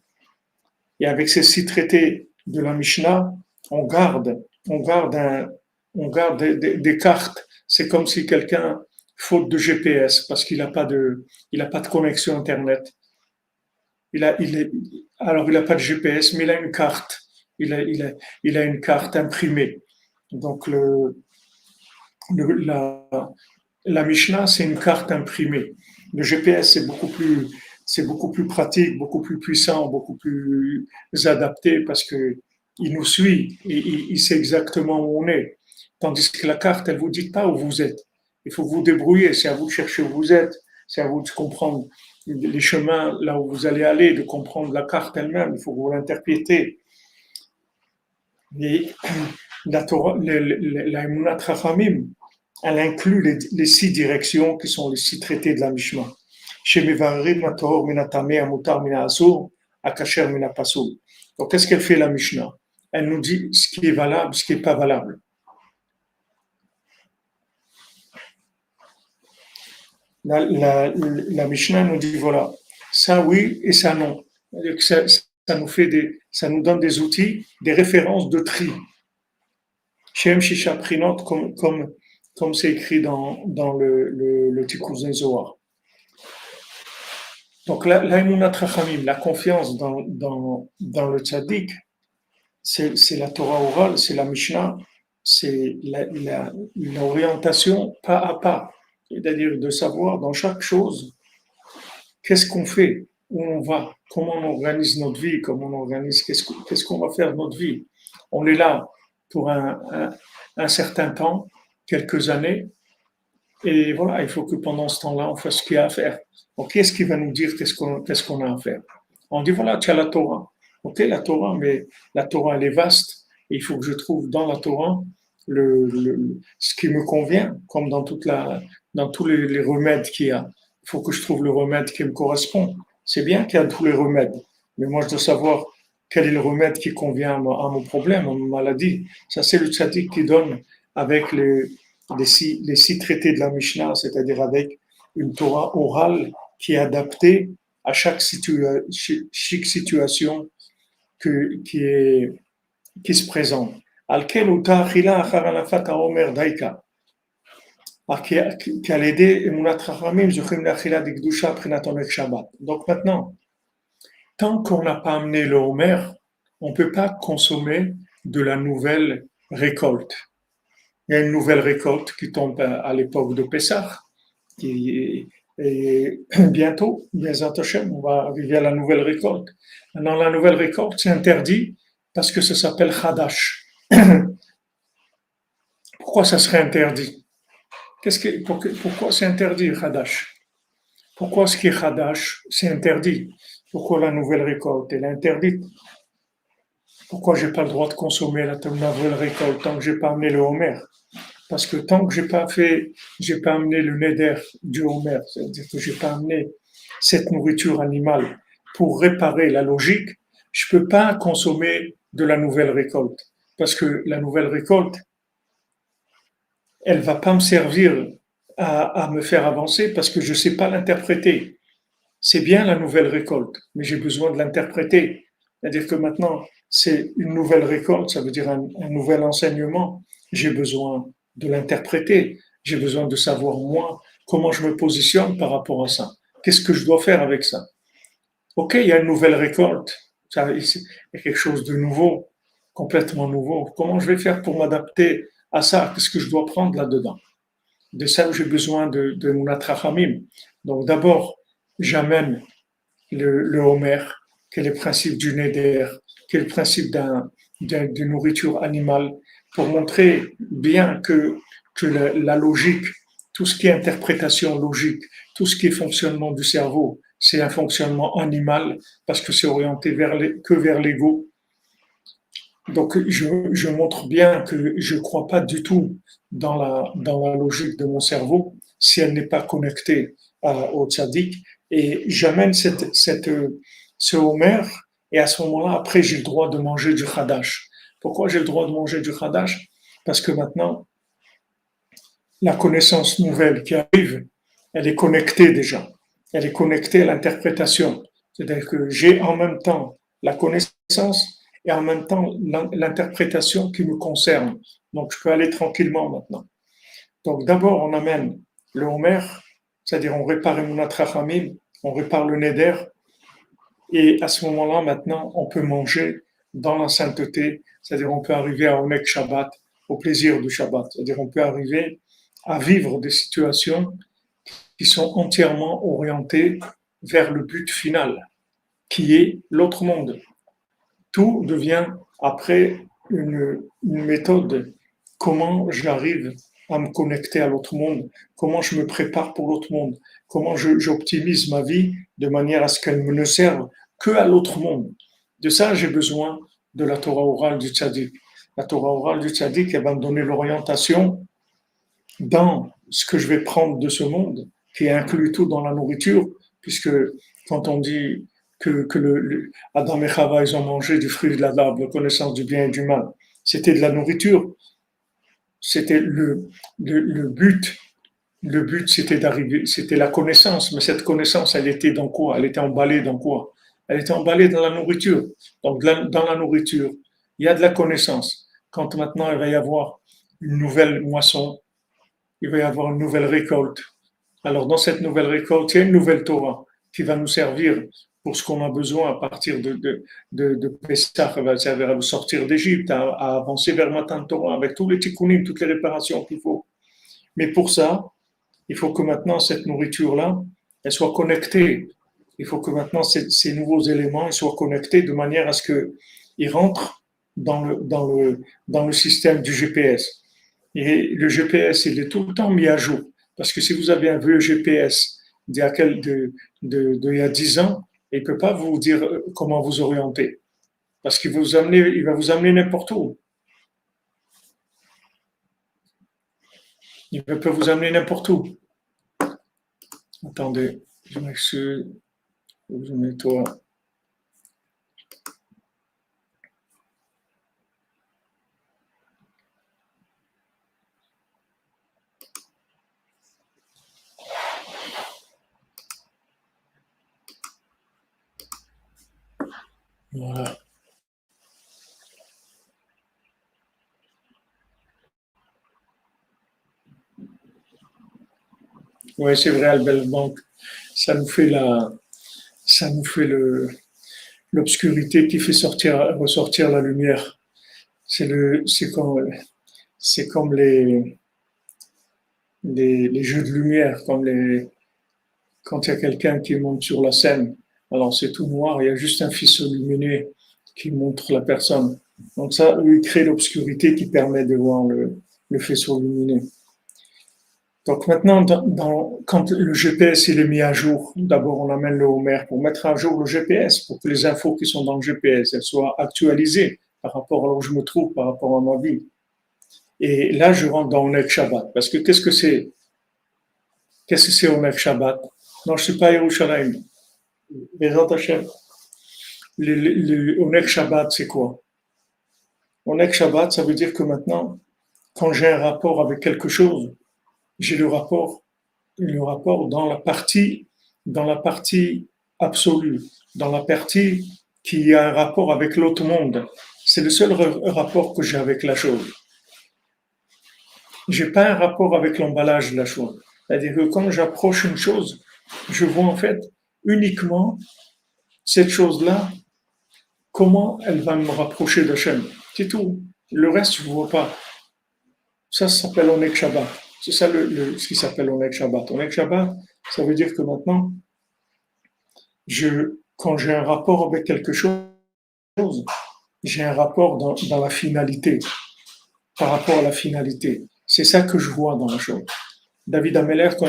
Et avec ces 6 traités de la Mishnah, on garde des cartes. C'est comme si quelqu'un, faute de GPS, parce qu'il n'a pas de connexion Internet, alors il n'a pas de GPS, mais il a une carte. Il a une carte imprimée. Donc la Mishnah, c'est une carte imprimée. Le GPS, c'est beaucoup plus pratique, beaucoup plus puissant, beaucoup plus adapté parce que il nous suit et il sait exactement où on est. Tandis que la carte, elle vous dit pas où vous êtes. Il faut vous débrouiller. C'est à vous de chercher où vous êtes. C'est à vous de comprendre les chemins là où vous allez aller, de comprendre la carte elle-même. Il faut que vous l'interprétez. Et la Torah, la Emunat Chachamim, elle inclut les 6 directions qui sont les 6 traités de la Mishnah. Chez Mevarim, Mator, Minatame, Amutar, Minasur, Akacher, Minapasul. Donc, qu'est-ce qu'elle fait la Mishnah? Elle nous dit ce qui est valable, ce qui n'est pas valable. La Mishnah nous dit voilà, ça oui et ça non. Ça nous donne des outils, des références de tri. Shem Shisha Prinot, comme c'est écrit dans le Tikkun Zohar. Donc, l'Aïmounat Rachamim, la confiance dans le tzaddik, c'est la Torah orale, c'est la Mishnah, c'est l'orientation pas à pas. C'est-à-dire de savoir dans chaque chose qu'est-ce qu'on fait, où on va, comment on organise notre vie, comment on organise, qu'est-ce qu'on va faire de notre vie. On est là pour un certain temps, quelques années, et voilà, il faut que pendant ce temps-là, on fasse ce qu'il y a à faire. Donc, qu'est-ce qui va nous dire qu'est-ce qu'on a à faire? On dit, voilà, tu as la Torah. Ok, la Torah, mais la Torah, elle est vaste, et il faut que je trouve dans la Torah ce qui me convient, comme dans dans tous les remèdes qu'il y a. Il faut que je trouve le remède qui me correspond. C'est bien qu'il y a tous les remèdes, mais moi, je dois savoir quel est le remède qui convient à mon problème, à ma maladie. Ça, c'est le tzaddik qui donne avec les 6 traités de la Mishnah, c'est-à-dire avec une Torah orale qui est adaptée à chaque situation qui se présente. על כן הותר אכילה אחר הנפת העומר דייקה. qu'à l'aider Emunat Chachamim, Zochim l'Achila d'Ikdusha Prinat Onek Shabbat. Donc maintenant, tant qu'on n'a pas amené le Homer, on ne peut pas consommer de la nouvelle récolte. Il y a une nouvelle récolte qui tombe à l'époque de Pessah, qui est bientôt, on va arriver à la nouvelle récolte. Maintenant, la nouvelle récolte, c'est interdit parce que ça s'appelle Hadash. Pourquoi ça serait interdit? Pourquoi c'est interdit, Hadash? Pourquoi ce qui est Hadash, c'est interdit? Pourquoi la nouvelle récolte, elle est interdite? Pourquoi j'ai pas le droit de consommer la nouvelle récolte tant que j'ai pas amené le Homer? Parce que tant que j'ai pas amené le Neder du Homer, c'est-à-dire que j'ai pas amené cette nourriture animale pour réparer la logique, je peux pas consommer de la nouvelle récolte. Parce que la nouvelle récolte, elle va pas me servir à me faire avancer parce que je sais pas l'interpréter. C'est bien la nouvelle récolte, mais j'ai besoin de l'interpréter. C'est-à-dire que maintenant, c'est une nouvelle récolte, ça veut dire un nouvel enseignement. J'ai besoin de l'interpréter. J'ai besoin de savoir, moi, comment je me positionne par rapport à ça. Qu'est-ce que je dois faire avec ça? Ok, il y a une nouvelle récolte. Il y a quelque chose de nouveau, complètement nouveau. Comment je vais faire pour m'adapter à ça? Qu'est-ce que je dois prendre là-dedans? De ça, j'ai besoin de mon atrachamim. Donc d'abord, j'amène le Homer, qui est le principe du Neder, qui est le principe de nourriture animale, pour montrer bien que la logique, tout ce qui est interprétation logique, tout ce qui est fonctionnement du cerveau, c'est un fonctionnement animal parce que c'est orienté que vers l'ego. Donc, je montre bien que je ne crois pas du tout dans la logique de mon cerveau si elle n'est pas connectée au tzaddik. Et j'amène ce Homer, et à ce moment-là, après, j'ai le droit de manger du Hadash. Pourquoi j'ai le droit de manger du Hadash? Parce que maintenant, la connaissance nouvelle qui arrive, elle est connectée déjà. Elle est connectée à l'interprétation. C'est-à-dire que j'ai en même temps la connaissance et en même temps l'interprétation qui me concerne. Donc, je peux aller tranquillement maintenant. Donc, d'abord, on amène le Homer, c'est-à-dire on répare Emunat Chachamim, on répare le Neder, et à ce moment-là, maintenant, on peut manger dans la sainteté, c'est-à-dire on peut arriver à Omek Shabbat, au plaisir du Shabbat, c'est-à-dire on peut arriver à vivre des situations qui sont entièrement orientées vers le but final, qui est l'autre monde. Tout devient après une méthode. Comment j'arrive à me connecter à l'autre monde? Comment je me prépare pour l'autre monde? Comment j'optimise ma vie de manière à ce qu'elle ne serve que à l'autre monde? De ça, j'ai besoin de la Torah orale du Tzaddik. La Torah orale du Tzaddik, elle va me donner l'orientation dans ce que je vais prendre de ce monde, qui inclut tout dans la nourriture, puisque quand on dit que Adam et Chava, ils ont mangé du fruit de la l'arbre, la connaissance du bien et du mal, c'était de la nourriture, c'était le but. Le but, c'était d'arriver, c'était la connaissance, mais cette connaissance, elle était dans quoi? Elle était emballée dans quoi? Elle était emballée dans la nourriture. Donc, dans la nourriture, il y a de la connaissance. Quand maintenant il va y avoir une nouvelle moisson, il va y avoir une nouvelle récolte. Alors, dans cette nouvelle récolte, il y a une nouvelle Torah qui va nous servir pour ce qu'on a besoin à partir de Pessah, elle va servir à nous sortir d'Égypte, à avancer vers Matan Torah avec tous les tikkunim, toutes les réparations qu'il faut. Mais pour ça, il faut que maintenant cette nourriture-là, elle soit connectée. Il faut que maintenant ces nouveaux éléments soient connectés de manière à ce qu'ils rentrent dans le système du GPS. Et le GPS, il est tout le temps mis à jour. Parce que si vous avez un vieux GPS d'il y a 10 ans, il ne peut pas vous dire comment vous orienter. Parce qu'il va vous amener n'importe où. Il peut vous amener n'importe où. Attendez, je m'excuse. Je nettoie. Voilà. Oui, c'est vrai, Albert Bank. Ça nous fait ça nous fait l'obscurité qui fait ressortir la lumière. C'est comme les jeux de lumière, quand il y a quelqu'un qui monte sur la scène. Alors c'est tout noir, il y a juste un faisceau lumineux qui montre la personne. Donc ça, lui, crée l'obscurité qui permet de voir le faisceau lumineux. Donc maintenant, quand le GPS il est mis à jour, d'abord on amène le Homer pour mettre à jour le GPS, pour que les infos qui sont dans le GPS elles soient actualisées par rapport à là où je me trouve, par rapport à ma vie. Et là, je rentre dans Oneg Shabbat. Parce que qu'est-ce que c'est? Qu'est-ce que c'est Oneg Shabbat? Non, je ne suis pas à Yerushalayim. Bezat Hashem. Le Oneg Shabbat, c'est quoi? Oneg Shabbat, ça veut dire que maintenant, quand j'ai un rapport avec quelque chose, j'ai le rapport dans la partie absolue, dans la partie qui a un rapport avec l'autre monde. C'est le seul rapport que j'ai avec la chose. J'ai pas un rapport avec l'emballage de la chose. C'est-à-dire que quand j'approche une chose, je vois en fait uniquement cette chose-là, comment elle va me rapprocher d'Hachem. C'est tout. Le reste, je ne vois pas. Ça s'appelle Oneg Shabbat. C'est ça ce qui s'appelle Oneg Shabbat. Oneg Shabbat, ça veut dire que maintenant, quand j'ai un rapport avec quelque chose, j'ai un rapport dans la finalité, par rapport à la finalité. C'est ça que je vois dans la chose. David Ameller, quand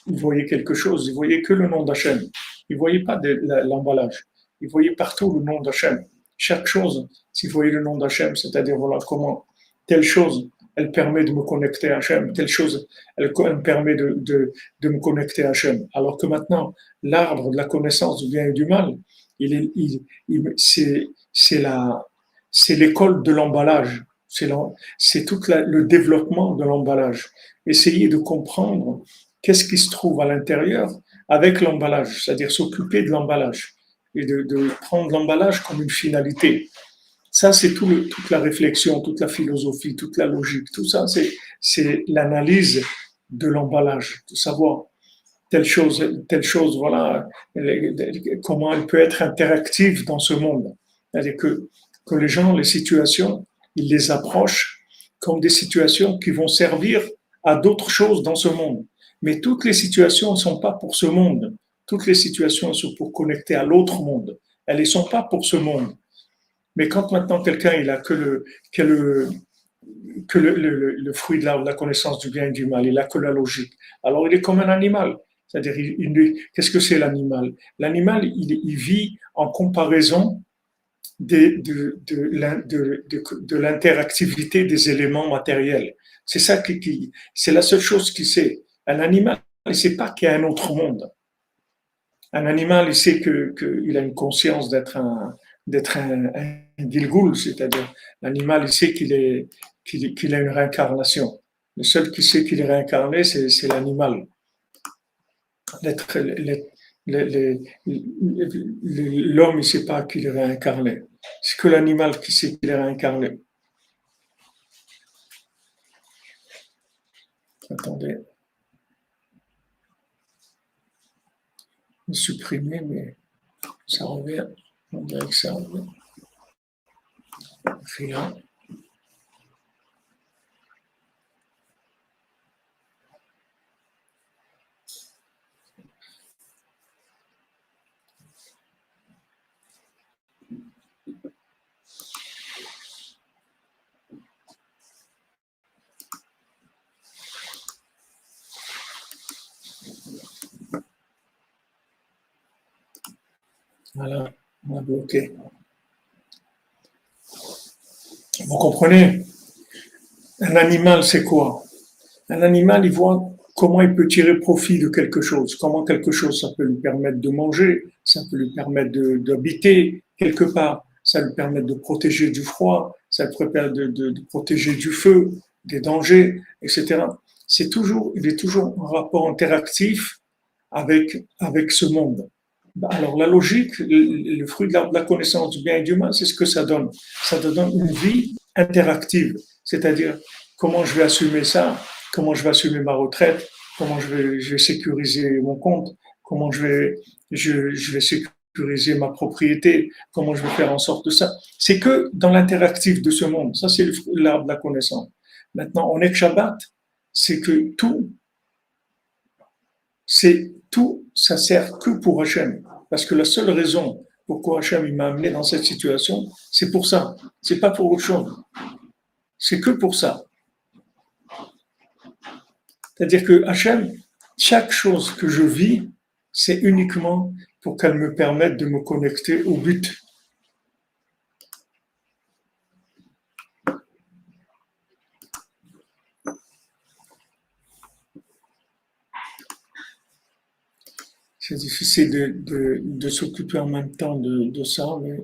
il voyait quelque chose, il voyait que le nom d'Hachem. Il ne voyait pas l'emballage. Il voyait partout le nom d'Hachem. Chaque chose, s'il voyait le nom d'Hachem, c'est-à-dire voilà comment telle chose, elle permet de me connecter à Hachem, telle chose, elle me permet de me connecter à Hachem. Alors que maintenant, l'arbre de la connaissance du bien et du mal, c'est l'école de l'emballage. C'est tout le développement de l'emballage. Essayer de comprendre qu'est-ce qui se trouve à l'intérieur avec l'emballage, c'est-à-dire s'occuper de l'emballage et de prendre l'emballage comme une finalité. Ça, c'est toute la réflexion, toute la philosophie, toute la logique, tout ça, c'est l'analyse de l'emballage, de savoir telle chose, voilà, comment elle peut être interactive dans ce monde. C'est-à-dire que les gens, les situations, ils les approchent comme des situations qui vont servir à d'autres choses dans ce monde. Mais toutes les situations ne sont pas pour ce monde. Toutes les situations sont pour connecter à l'autre monde. Elles ne sont pas pour ce monde. Mais quand maintenant quelqu'un il a le fruit de la connaissance du bien et du mal, il a que la logique. Alors il est comme un animal. C'est-à-dire, qu'est-ce que c'est l'animal? L'animal, il vit en comparaison de l'interactivité des éléments matériels. C'est ça c'est la seule chose qu'il sait. Un animal, il ne sait pas qu'il y a un autre monde. Un animal, il sait qu'il a une conscience d'être un Gilgul, c'est-à-dire l'animal, il sait qu'il a une réincarnation. Le seul qui sait qu'il est réincarné, c'est l'animal. L'homme, il ne sait pas qu'il est réincarné. C'est que l'animal qui sait qu'il est réincarné. Attendez. Supprimer, mais ça revient. On dirait que ça revient. Rien. Voilà, on a bloqué. Vous comprenez? Un animal, c'est quoi? Un animal, il voit comment il peut tirer profit de quelque chose. Comment quelque chose, ça peut lui permettre de manger, ça peut lui permettre d'habiter quelque part, ça lui permet de protéger du froid, ça lui permet de protéger du feu, des dangers, etc. Il est toujours en rapport interactif avec ce monde. Alors la logique, le fruit de la connaissance du bien et du mal, c'est ce que ça donne. Ça te donne une vie interactive, c'est-à-dire comment je vais assumer ça, comment je vais assumer ma retraite, comment je vais sécuriser mon compte, comment je vais sécuriser ma propriété, comment je vais faire en sorte de ça. C'est que dans l'interactif de ce monde. Ça, c'est l'arbre de la connaissance. Maintenant, on est que Shabbat, c'est que tout, ça sert que pour Hachem. Parce que la seule raison pourquoi Hachem il m'a amené dans cette situation, c'est pour ça. C'est pas pour autre chose. C'est que pour ça. C'est-à-dire que Hachem, chaque chose que je vis, c'est uniquement pour qu'elle me permette de me connecter au but. C'est difficile de s'occuper en même temps de ça, mais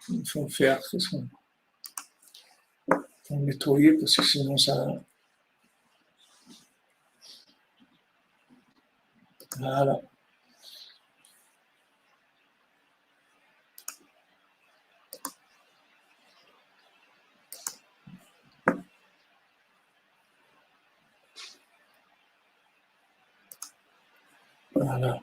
il faut faire, il faut nettoyer parce que sinon ça. Voilà, voilà.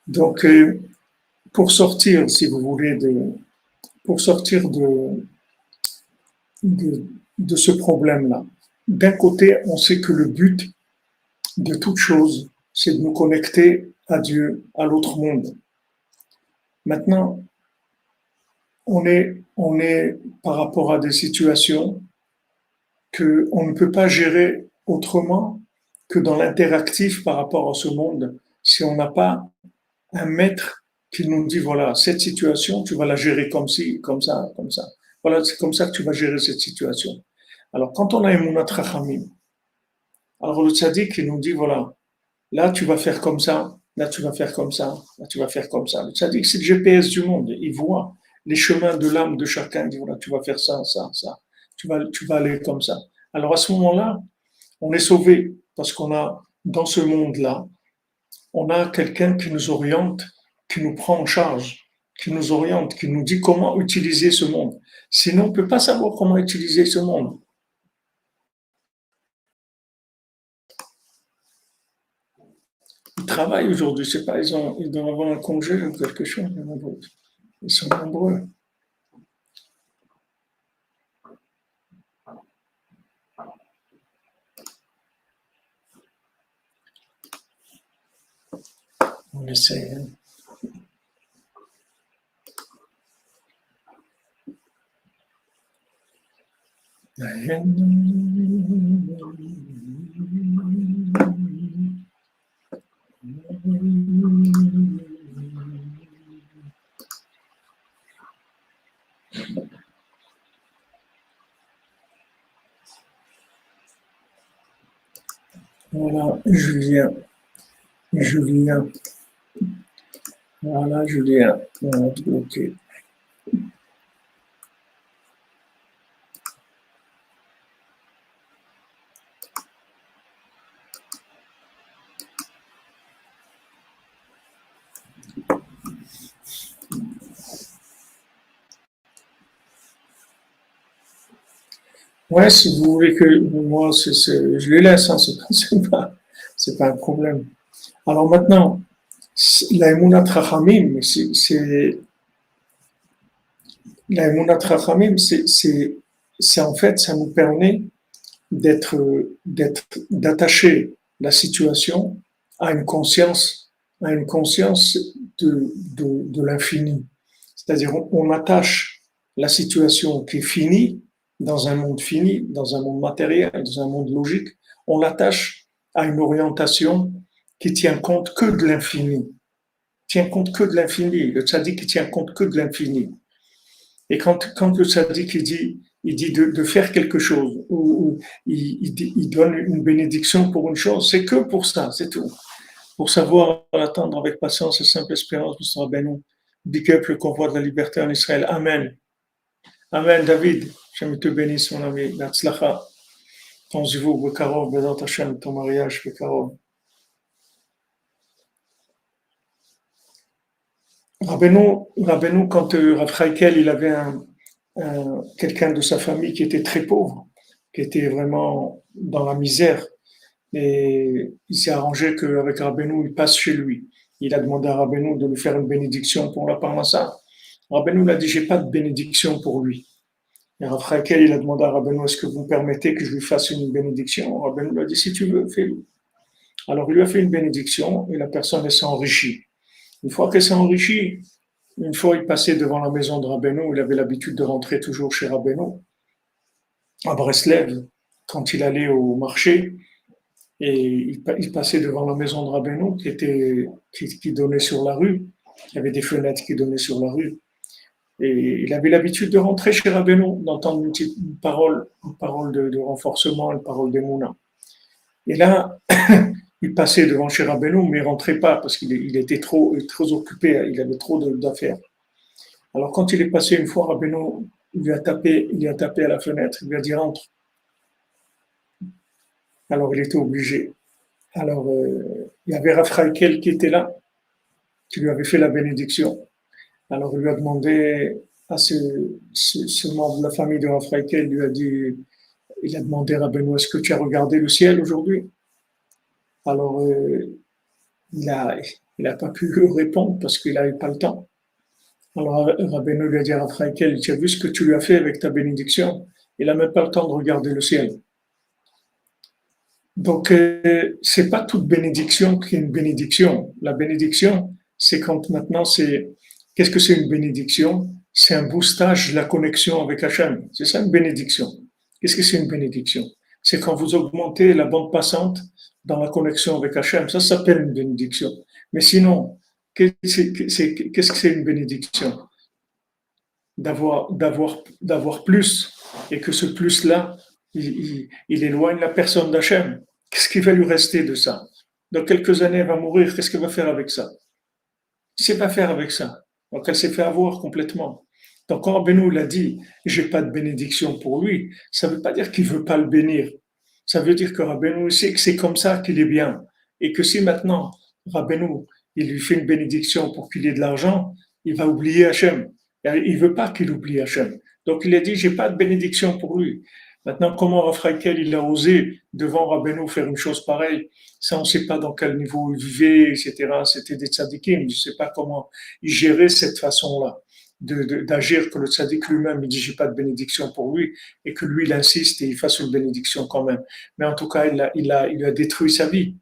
Donc, pour sortir, si vous voulez, pour sortir de ce problème-là, d'un côté, on sait que le but de toute chose, c'est de nous connecter à Dieu, à l'autre monde. Maintenant, on est par rapport à des situations qu'on ne peut pas gérer autrement que dans l'interactif par rapport à ce monde si on n'a pas un maître qui nous dit voilà, cette situation, tu vas la gérer comme ci, comme ça, comme ça. Voilà, c'est comme ça que tu vas gérer cette situation. Alors, quand on a Emunat Chachamim, alors le tzaddik, il nous dit voilà, là, tu vas faire comme ça, là, tu vas faire comme ça, là, tu vas faire comme ça. Le tzaddik, c'est le GPS du monde. Il voit les chemins de l'âme de chacun. Il dit voilà, tu vas faire ça, ça, ça. Tu vas aller comme ça. Alors, à ce moment-là, on est sauvé parce qu'on a, dans ce monde-là, on a quelqu'un qui nous oriente, qui nous prend en charge, qui nous oriente, qui nous dit comment utiliser ce monde. Sinon, on ne peut pas savoir comment utiliser ce monde. Ils travaillent aujourd'hui, c'est pas, ils doivent avoir un congé ou quelque chose. Ils sont nombreux. On essaie. Voilà, Julien. Julien. Voilà, Julien. Voilà, ok. Ouais, si vous voulez que moi, je les laisse, hein, c'est pas un problème. Alors maintenant, la Emunat Rachamim, la Emunat Rachamim, c'est en fait, ça nous permet d'attacher la situation à une conscience de l'infini. C'est-à-dire, on attache la situation qui est finie, dans un monde fini, dans un monde matériel, dans un monde logique, on l'attache à une orientation qui tient compte que de l'infini, tient compte que de l'infini. Le tzaddik qui tient compte que de l'infini. Et quand le tzaddik il dit de faire quelque chose, ou il donne une bénédiction pour une chose, c'est que pour ça, c'est tout. Pour savoir attendre avec patience et simple espérance, nous sera béni. Big up le convoi de la liberté en Israël. Amen. Amen, David. Je te bénisse, mon ami. L'atzlacha. Ton zivou, bekarov, bezat Hashem, ton mariage, bekarov. Rabbeinu, quand Rav Chaïkel, il avait quelqu'un de sa famille qui était très pauvre, qui était vraiment dans la misère, et il s'est arrangé qu'avec Rabbeinu, il passe chez lui. Il a demandé à Rabbeinu de lui faire une bénédiction pour la parnassa. Rabbeinu l'a dit, j'ai pas de bénédiction pour lui. Et Rav Chaïkel, il a demandé à Rabbeinu, est-ce que vous me permettez que je lui fasse une bénédiction? Rabbeinu lui a dit, si tu veux, fais-le. Alors, il lui a fait une bénédiction et la personne, elle s'est enrichie. Une fois qu'elle s'est enrichie, une fois il passait devant la maison de Rabbeinu, il avait l'habitude de rentrer toujours chez Rabbeinu, à Breslev, quand il allait au marché, et il passait devant la maison de Rabbeinu qui donnait sur la rue, il y avait des fenêtres qui donnaient sur la rue, et il avait l'habitude de rentrer chez Rabbeinu, d'entendre une parole de renforcement, une parole d'émouna. Et là, il passait devant chez Rabbeinu, mais il rentrait pas parce qu'il était trop occupé, il avait trop d'affaires. Alors quand il est passé une fois, Rabbeinu il lui a tapé à la fenêtre, il lui a dit rentre. Alors il était obligé. Alors il y avait Raphaël qui était là, qui lui avait fait la bénédiction. Alors il lui a demandé à ce membre de la famille de Raphaël, il a demandé à Rabbeinu, est-ce que tu as regardé le ciel aujourd'hui? Alors il a, il a pas pu répondre parce qu'il n'avait pas le temps. Alors Rabbeinu lui a dit à Raphaël, tu as vu ce que tu lui as fait avec ta bénédiction? Il n'a même pas le temps de regarder le ciel. Donc, c'est pas toute bénédiction qui est une bénédiction. La bénédiction, c'est quand maintenant qu'est-ce que c'est une bénédiction? C'est un boostage de la connexion avec Hachem. C'est ça une bénédiction. Qu'est-ce que c'est une bénédiction? C'est quand vous augmentez la bande passante dans la connexion avec Hachem. Ça s'appelle une bénédiction. Mais sinon, qu'est-ce que c'est une bénédiction? D'avoir plus et que ce plus-là, il éloigne la personne d'Hachem. Qu'est-ce qui va lui rester de ça? Dans quelques années, elle va mourir. Qu'est-ce qu'elle va faire avec ça? Qu'est-ce qu'elle va faire avec ça? Donc, elle s'est fait avoir complètement. Donc, quand Rabbeinu l'a dit, j'ai pas de bénédiction pour lui, ça ne veut pas dire qu'il veut pas le bénir. Ça veut dire que Rabbeinu sait que c'est comme ça qu'il est bien. Et que si maintenant, Rabbeinu, il lui fait une bénédiction pour qu'il ait de l'argent, il va oublier Hachem. Il veut pas qu'il oublie Hachem. Donc, il a dit, j'ai pas de bénédiction pour lui. Maintenant, comment Raphaël, il a osé devant Rabbeinu faire une chose pareille? Ça, on ne sait pas dans quel niveau ils vivaient, etc. C'était des tzadikim. Je ne sais pas comment ils géraient cette façon-là d'agir, que le tzadik lui-même, il dit, j'ai pas de bénédiction pour lui, et que lui, il insiste et il fasse une bénédiction quand même. Mais en tout cas, il lui a détruit sa vie.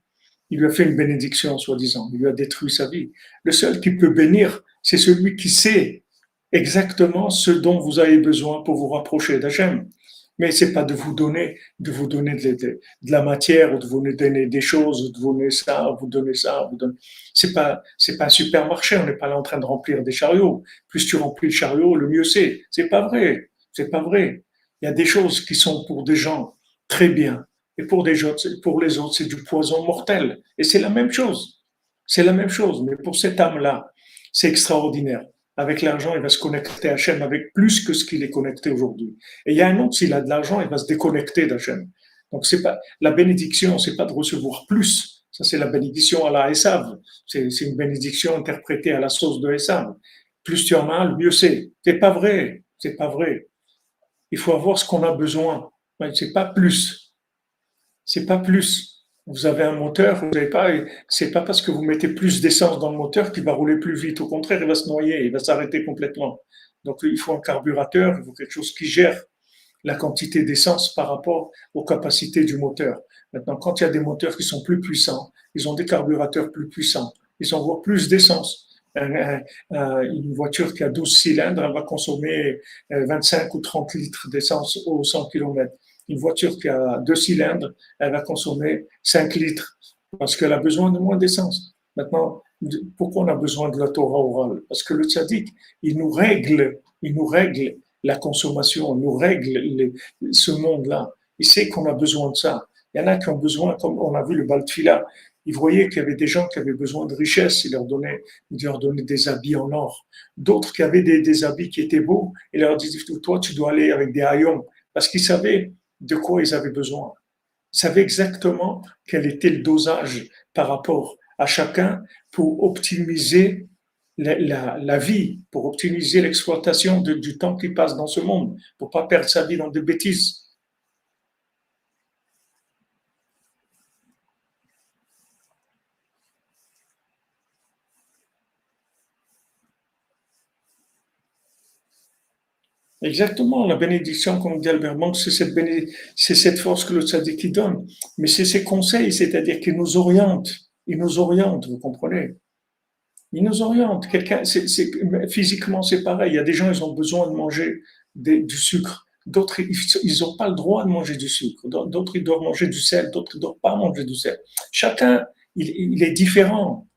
Il lui a fait une bénédiction, soi-disant. Il lui a détruit sa vie. Le seul qui peut bénir, c'est celui qui sait exactement ce dont vous avez besoin pour vous rapprocher d'Hachem. Mais c'est pas de vous donner de la matière, ou de vous donner des choses, de vous donner ça, vous donner ça, vous donner. C'est pas un supermarché, on n'est pas là en train de remplir des chariots. Plus tu remplis le chariot, le mieux c'est. C'est pas vrai. C'est pas vrai. Il y a des choses qui sont pour des gens très bien. Et pour les autres, c'est du poison mortel. Et c'est la même chose. C'est la même chose. Mais pour cette âme-là, c'est extraordinaire. Avec l'argent, il va se connecter à Hachem avec plus que ce qu'il est connecté aujourd'hui. Et il y a un autre, s'il a de l'argent, il va se déconnecter d'Hachem. Donc, c'est pas, la bénédiction, c'est pas de recevoir plus. Ça, c'est la bénédiction à la Esav. C'est une bénédiction interprétée à la sauce de Esav. Plus tu en as, le mieux c'est. C'est pas vrai. C'est pas vrai. Il faut avoir ce qu'on a besoin. C'est pas plus. C'est pas plus. Vous avez un moteur, vous n'avez pas, c'est pas parce que vous mettez plus d'essence dans le moteur qu'il va rouler plus vite. Au contraire, il va se noyer, il va s'arrêter complètement. Donc, il faut un carburateur, il faut quelque chose qui gère la quantité d'essence par rapport aux capacités du moteur. Maintenant, quand il y a des moteurs qui sont plus puissants, ils ont des carburateurs plus puissants, ils envoient plus d'essence. Une voiture qui a 12 cylindres, elle va consommer 25 ou 30 litres d'essence au 100 km. Une voiture qui a 2 cylindres, elle va consommer 5 litres parce qu'elle a besoin de moins d'essence. Maintenant, pourquoi on a besoin de la Torah orale? Parce que le tzaddik, il nous règle la consommation, il nous règle ce monde-là. Il sait qu'on a besoin de ça. Il y en a qui ont besoin, comme on a vu le Baltfila, ils voyaient qu'il y avait des gens qui avaient besoin de richesse, il leur donnait des habits en or. D'autres qui avaient des habits qui étaient beaux, il leur disait, toi, tu dois aller avec des haillons, parce qu'ils savaient de quoi ils avaient besoin. Ils savaient exactement quel était le dosage par rapport à chacun pour optimiser la vie, pour optimiser l'exploitation du temps qui passe dans ce monde, pour pas perdre sa vie dans des bêtises. Exactement, la bénédiction, comme dit Albert Monk, c'est cette force que le tzaddik qui donne. Mais c'est ses conseils, c'est-à-dire qu'il nous oriente. Il nous oriente, vous comprenez? Il nous oriente. Physiquement, c'est pareil. Il y a des gens, ils ont besoin de manger du sucre. D'autres, ils n'ont pas le droit de manger du sucre. D'autres, ils doivent manger du sel. D'autres, ils ne doivent pas manger du sel. Chacun, il est différent.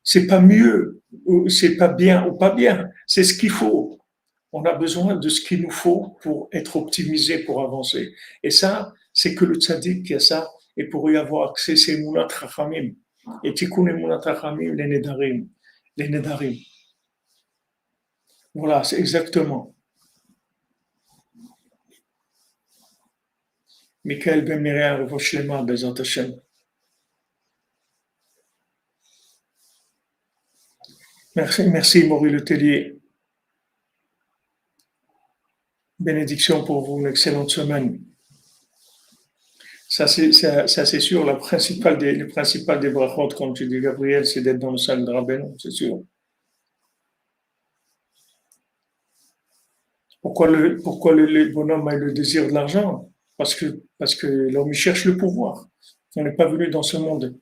C'est pas mieux, ou c'est pas bien ou pas bien. C'est ce qu'il faut. On a besoin de ce qu'il nous faut pour être optimisé, pour avancer. Et ça, c'est que le tzaddik qui a ça, et pour y avoir accès, c'est Emunat Chachamim. Et Tikkun Emunat Chachamim, les Nedarim. Les Nedarim. Voilà, c'est exactement. Michael Ben Miriam, Revoshlema, Bezat Hashem. Merci, merci, Maurice Letellier. Bénédiction pour vous, une excellente semaine. Ça, c'est sûr, le principal des brachot, comme tu dis, Gabriel, c'est d'être dans le salle de Rabbeinu, c'est sûr. Pourquoi le bonhomme a le désir de l'argent? Parce que l'homme il cherche le pouvoir. On n'est pas venu dans ce monde.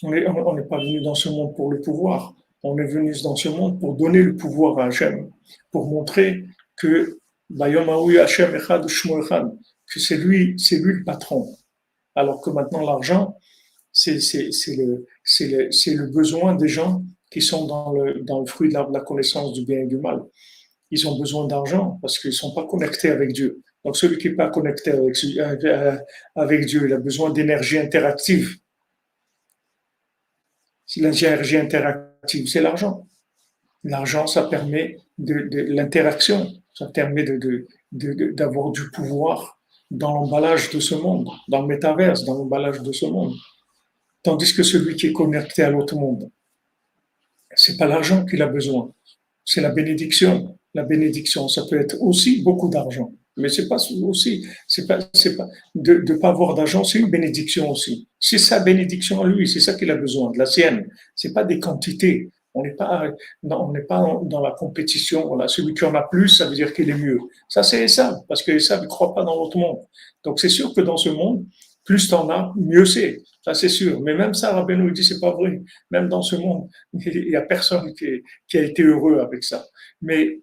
On n'est pas venu dans ce monde pour le pouvoir. On est venu dans ce monde pour donner le pouvoir à Hachem, pour montrer que Bayom Haoui Hachem Echad Shmo Echad, que c'est lui le patron. Alors que maintenant l'argent, c'est le besoin des gens qui sont dans le fruit de la connaissance du bien et du mal. Ils ont besoin d'argent parce qu'ils ne sont pas connectés avec Dieu. Donc celui qui n'est pas connecté avec Dieu, il a besoin d'énergie interactive. Si l'énergie interactive, c'est l'argent. L'argent, ça permet de l'interaction, ça permet d'avoir du pouvoir dans l'emballage de ce monde, dans le métaverse, dans l'emballage de ce monde. Tandis que celui qui est connecté à l'autre monde, c'est pas l'argent qu'il a besoin, c'est la bénédiction. La bénédiction, ça peut être aussi beaucoup d'argent, mais c'est pas aussi, c'est pas de pas avoir d'argent, c'est une bénédiction aussi. C'est sa bénédiction à lui, c'est ça qu'il a besoin, de la sienne. C'est pas des quantités. On n'est pas dans la compétition. Voilà, celui qui en a plus, ça veut dire qu'il est mieux. Ça, c'est ça, parce que ça ne croit pas dans l'autre monde. Donc, c'est sûr que dans ce monde, plus tu en as, mieux c'est. Ça, c'est sûr. Mais même ça, Rabbeinu dit, c'est pas vrai. Même dans ce monde, il n'y a personne qui a été heureux avec ça. Mais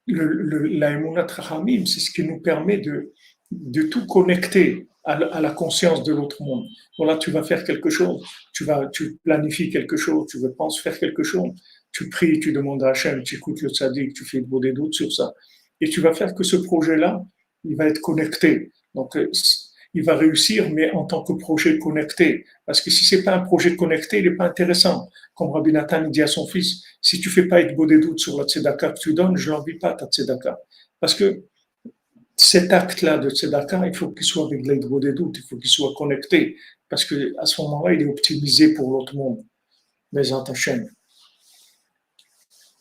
la Emunat Chachamim, c'est ce qui nous permet de tout connecter à la conscience de l'autre monde. Voilà, tu vas faire quelque chose, tu planifies quelque chose, tu veux penser faire quelque chose, tu pries, tu demandes à Hachem, tu écoutes le tzaddik, tu fais des doutes sur ça. Et tu vas faire que ce projet-là, il va être connecté. Donc, il va réussir, mais en tant que projet connecté. Parce que si c'est pas un projet connecté, il n'est pas intéressant. Comme Rabbi Nathan dit à son fils, si tu fais pas être beau des doutes sur la tzedaka que tu donnes, je n'envie pas ta tzedaka. Parce que cet acte-là de tzedaka, il faut qu'il soit avec l'ego des doutes, il faut qu'il soit connecté. Parce que à ce moment-là, il est optimisé pour l'autre monde. Mais en Hachem.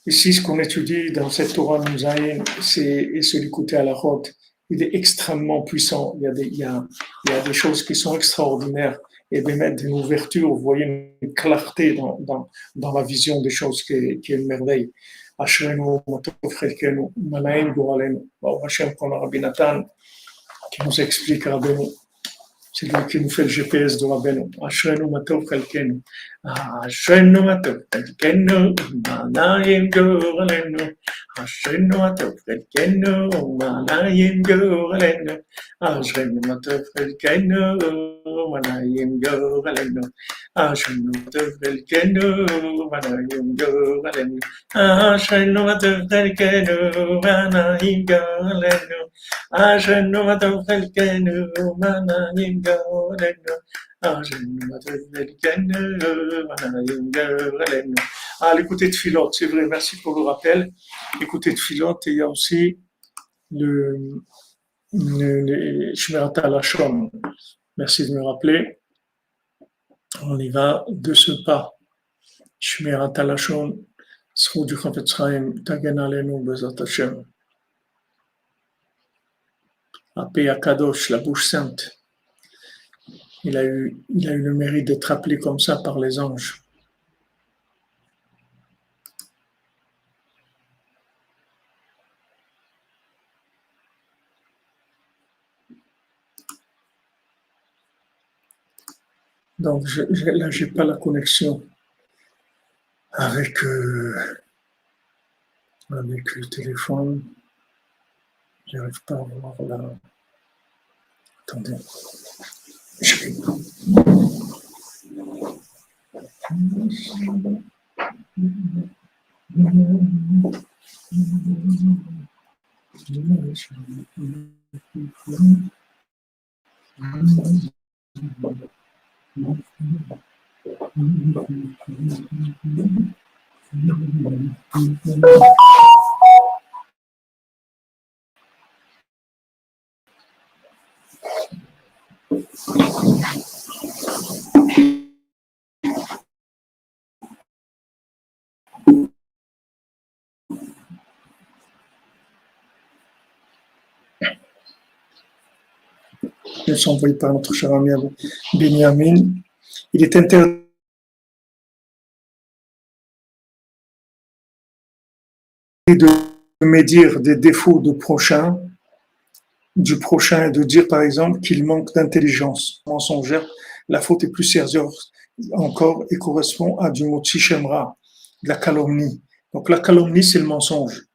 Ici, ce qu'on étudie dans cette Torah Mouzaïn, c'est celui côté à la route. Il est extrêmement puissant. Il y a des choses qui sont extraordinaires. Et de mettre une ouverture, vous voyez une clarté dans la vision des choses qui est une merveille. Ashrenu, Matov Chelkenu, Malaim Goralenu. Hachem, qu'on a Rabbi Nathan, qui nous explique Rabbeinu. C'est lui qui nous fait le GPS de Rabbeinu. Ashrenu Matov Chelkenu. Ashrenu Matov Chelkenu, Malaim Goralenu. Ashrenu Matov Chelkenu, Malaim Goralenu. Ashrenu Matov Chelkenu, Malaim Goralenu. Ashrenu Matov Chelkenu, Malaim Goralenu. Ashrenu Matov Chelkenu, Malaim Goralenu. Ashrenu Matov Chelkenu, Malaim Goralenu. Ashrenu Matov Chelkenu, Malaim Goralenu. L'écouter de Philote, c'est vrai, merci pour le rappel. Écouter de Philote, et il y a aussi le Shmirat HaLashon. Merci de me rappeler. On y va de ce pas. Shmirat Halashon, zchut du Chafetz Chaim, tagen aleinu bezat Hashem. Apé Akadosh, la bouche sainte. Il a eu le mérite d'être appelé comme ça par les anges. Donc là, j'ai pas la connexion avec, avec le téléphone. J'arrive pas à voir là. Attendez. Je vais... Ils sont envoyés par notre cher ami Benjamin. Il est interdit de médire des défauts du prochain et de dire par exemple qu'il manque d'intelligence mensongère. La faute est plus sérieuse encore et correspond à du mot tishemra, de la calomnie. Donc la calomnie, c'est le mensonge.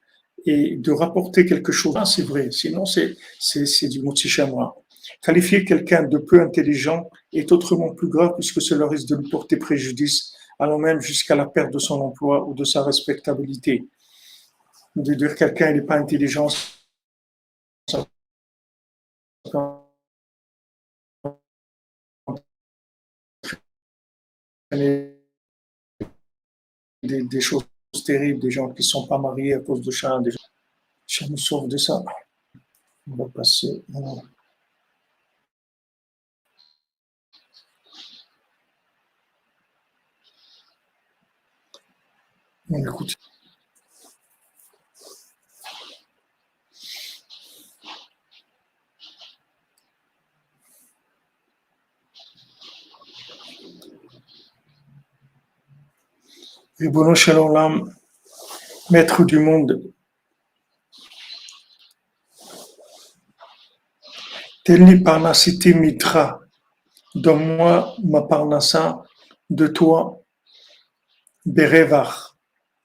Et de rapporter quelque chose, c'est vrai, sinon c'est du mot tishemra. Qualifier quelqu'un de peu intelligent est autrement plus grave puisque cela risque de lui porter préjudice, allant même jusqu'à la perte de son emploi ou de sa respectabilité. De dire quelqu'un n'est pas intelligent, ça peut des choses terribles, des gens qui ne sont pas mariés à cause de ça, des gens qui nous sauvent de ça. On va passer. On écoute. Ribono Shel Olam, maître du monde, Telni Parnasiti Mitra, donne-moi ma Parnassa de toi, Berevach,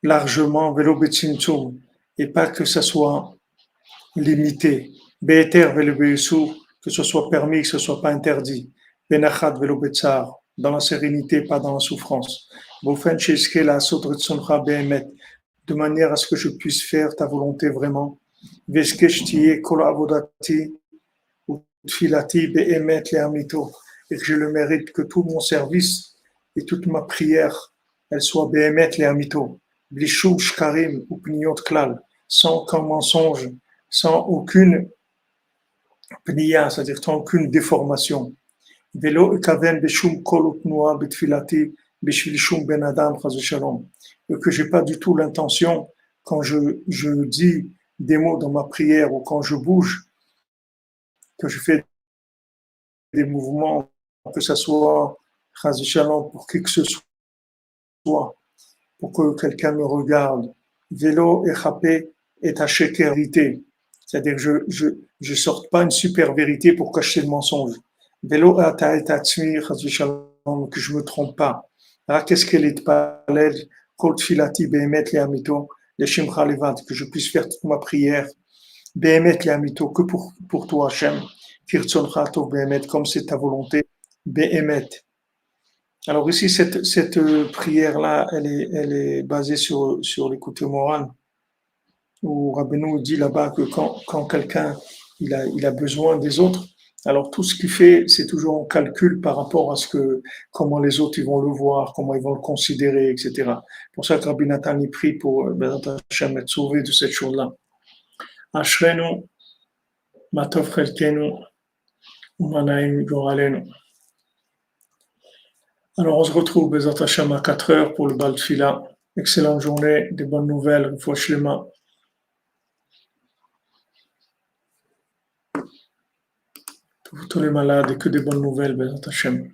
largement, Velo Betsimtsum, et pas que ça soit limité. Be'eter Velo Be'esu, que ce soit permis, que ce soit pas interdit. Benachat Velo Betsar, dans la sérénité, pas dans la souffrance. Bofen Sheske la Sodretsuncha Be'emet, de manière à ce que je puisse faire ta volonté vraiment. Veske Shtiye Kol Avodati, Tfilati Be'emet Le'amito, et que j'ai le mérite que tout mon service et toute ma prière, elle soit Be'emet Le'amito, Blishou Shkarim ou Pniot Klal, sans aucun mensonge, sans aucune pnia, c'est-à-dire sans aucune déformation. Velo Kaven Beshum Kol Utnoa Betfilati Beshvil Shum Ben Adam Chas Shalom, et que j'ai pas du tout l'intention quand je dis des mots dans ma prière ou quand je bouge, que je fais des mouvements, que ce soit pour qui que ce soit, pour que quelqu'un me regarde. Vélo échappé est à vérité. C'est-à-dire que je sorte pas une super vérité pour cacher le mensonge. Vélo que je me trompe pas. Alors, qu'est-ce qu'elle est pas Kol tfilati behemet le'amito, l'eshimcha levad, que je puisse faire toute ma prière, behemet le'amito, que pour toi, Hachem, kirtzoncha tov behemet, comme c'est ta volonté, behemet. Alors ici, cette prière-là, elle est basée sur l'écoute morale, où Rabbeinu dit là-bas que quand quelqu'un il a besoin des autres, alors tout ce qu'il fait, c'est toujours en calcul par rapport à comment les autres ils vont le voir, comment ils vont le considérer, etc. Pour ça que Rabbi Nathan y prie pour Hachem être sauvé de cette chose-là. Ashrenu, matov chelkenu, umanaim goralenu. Alors, on se retrouve, Bezat Hashem, à 4 heures pour le bal de Fila. Excellente journée, des bonnes nouvelles, une fois shlema. Pour tous les malades et que des bonnes nouvelles, Bezat Hashem.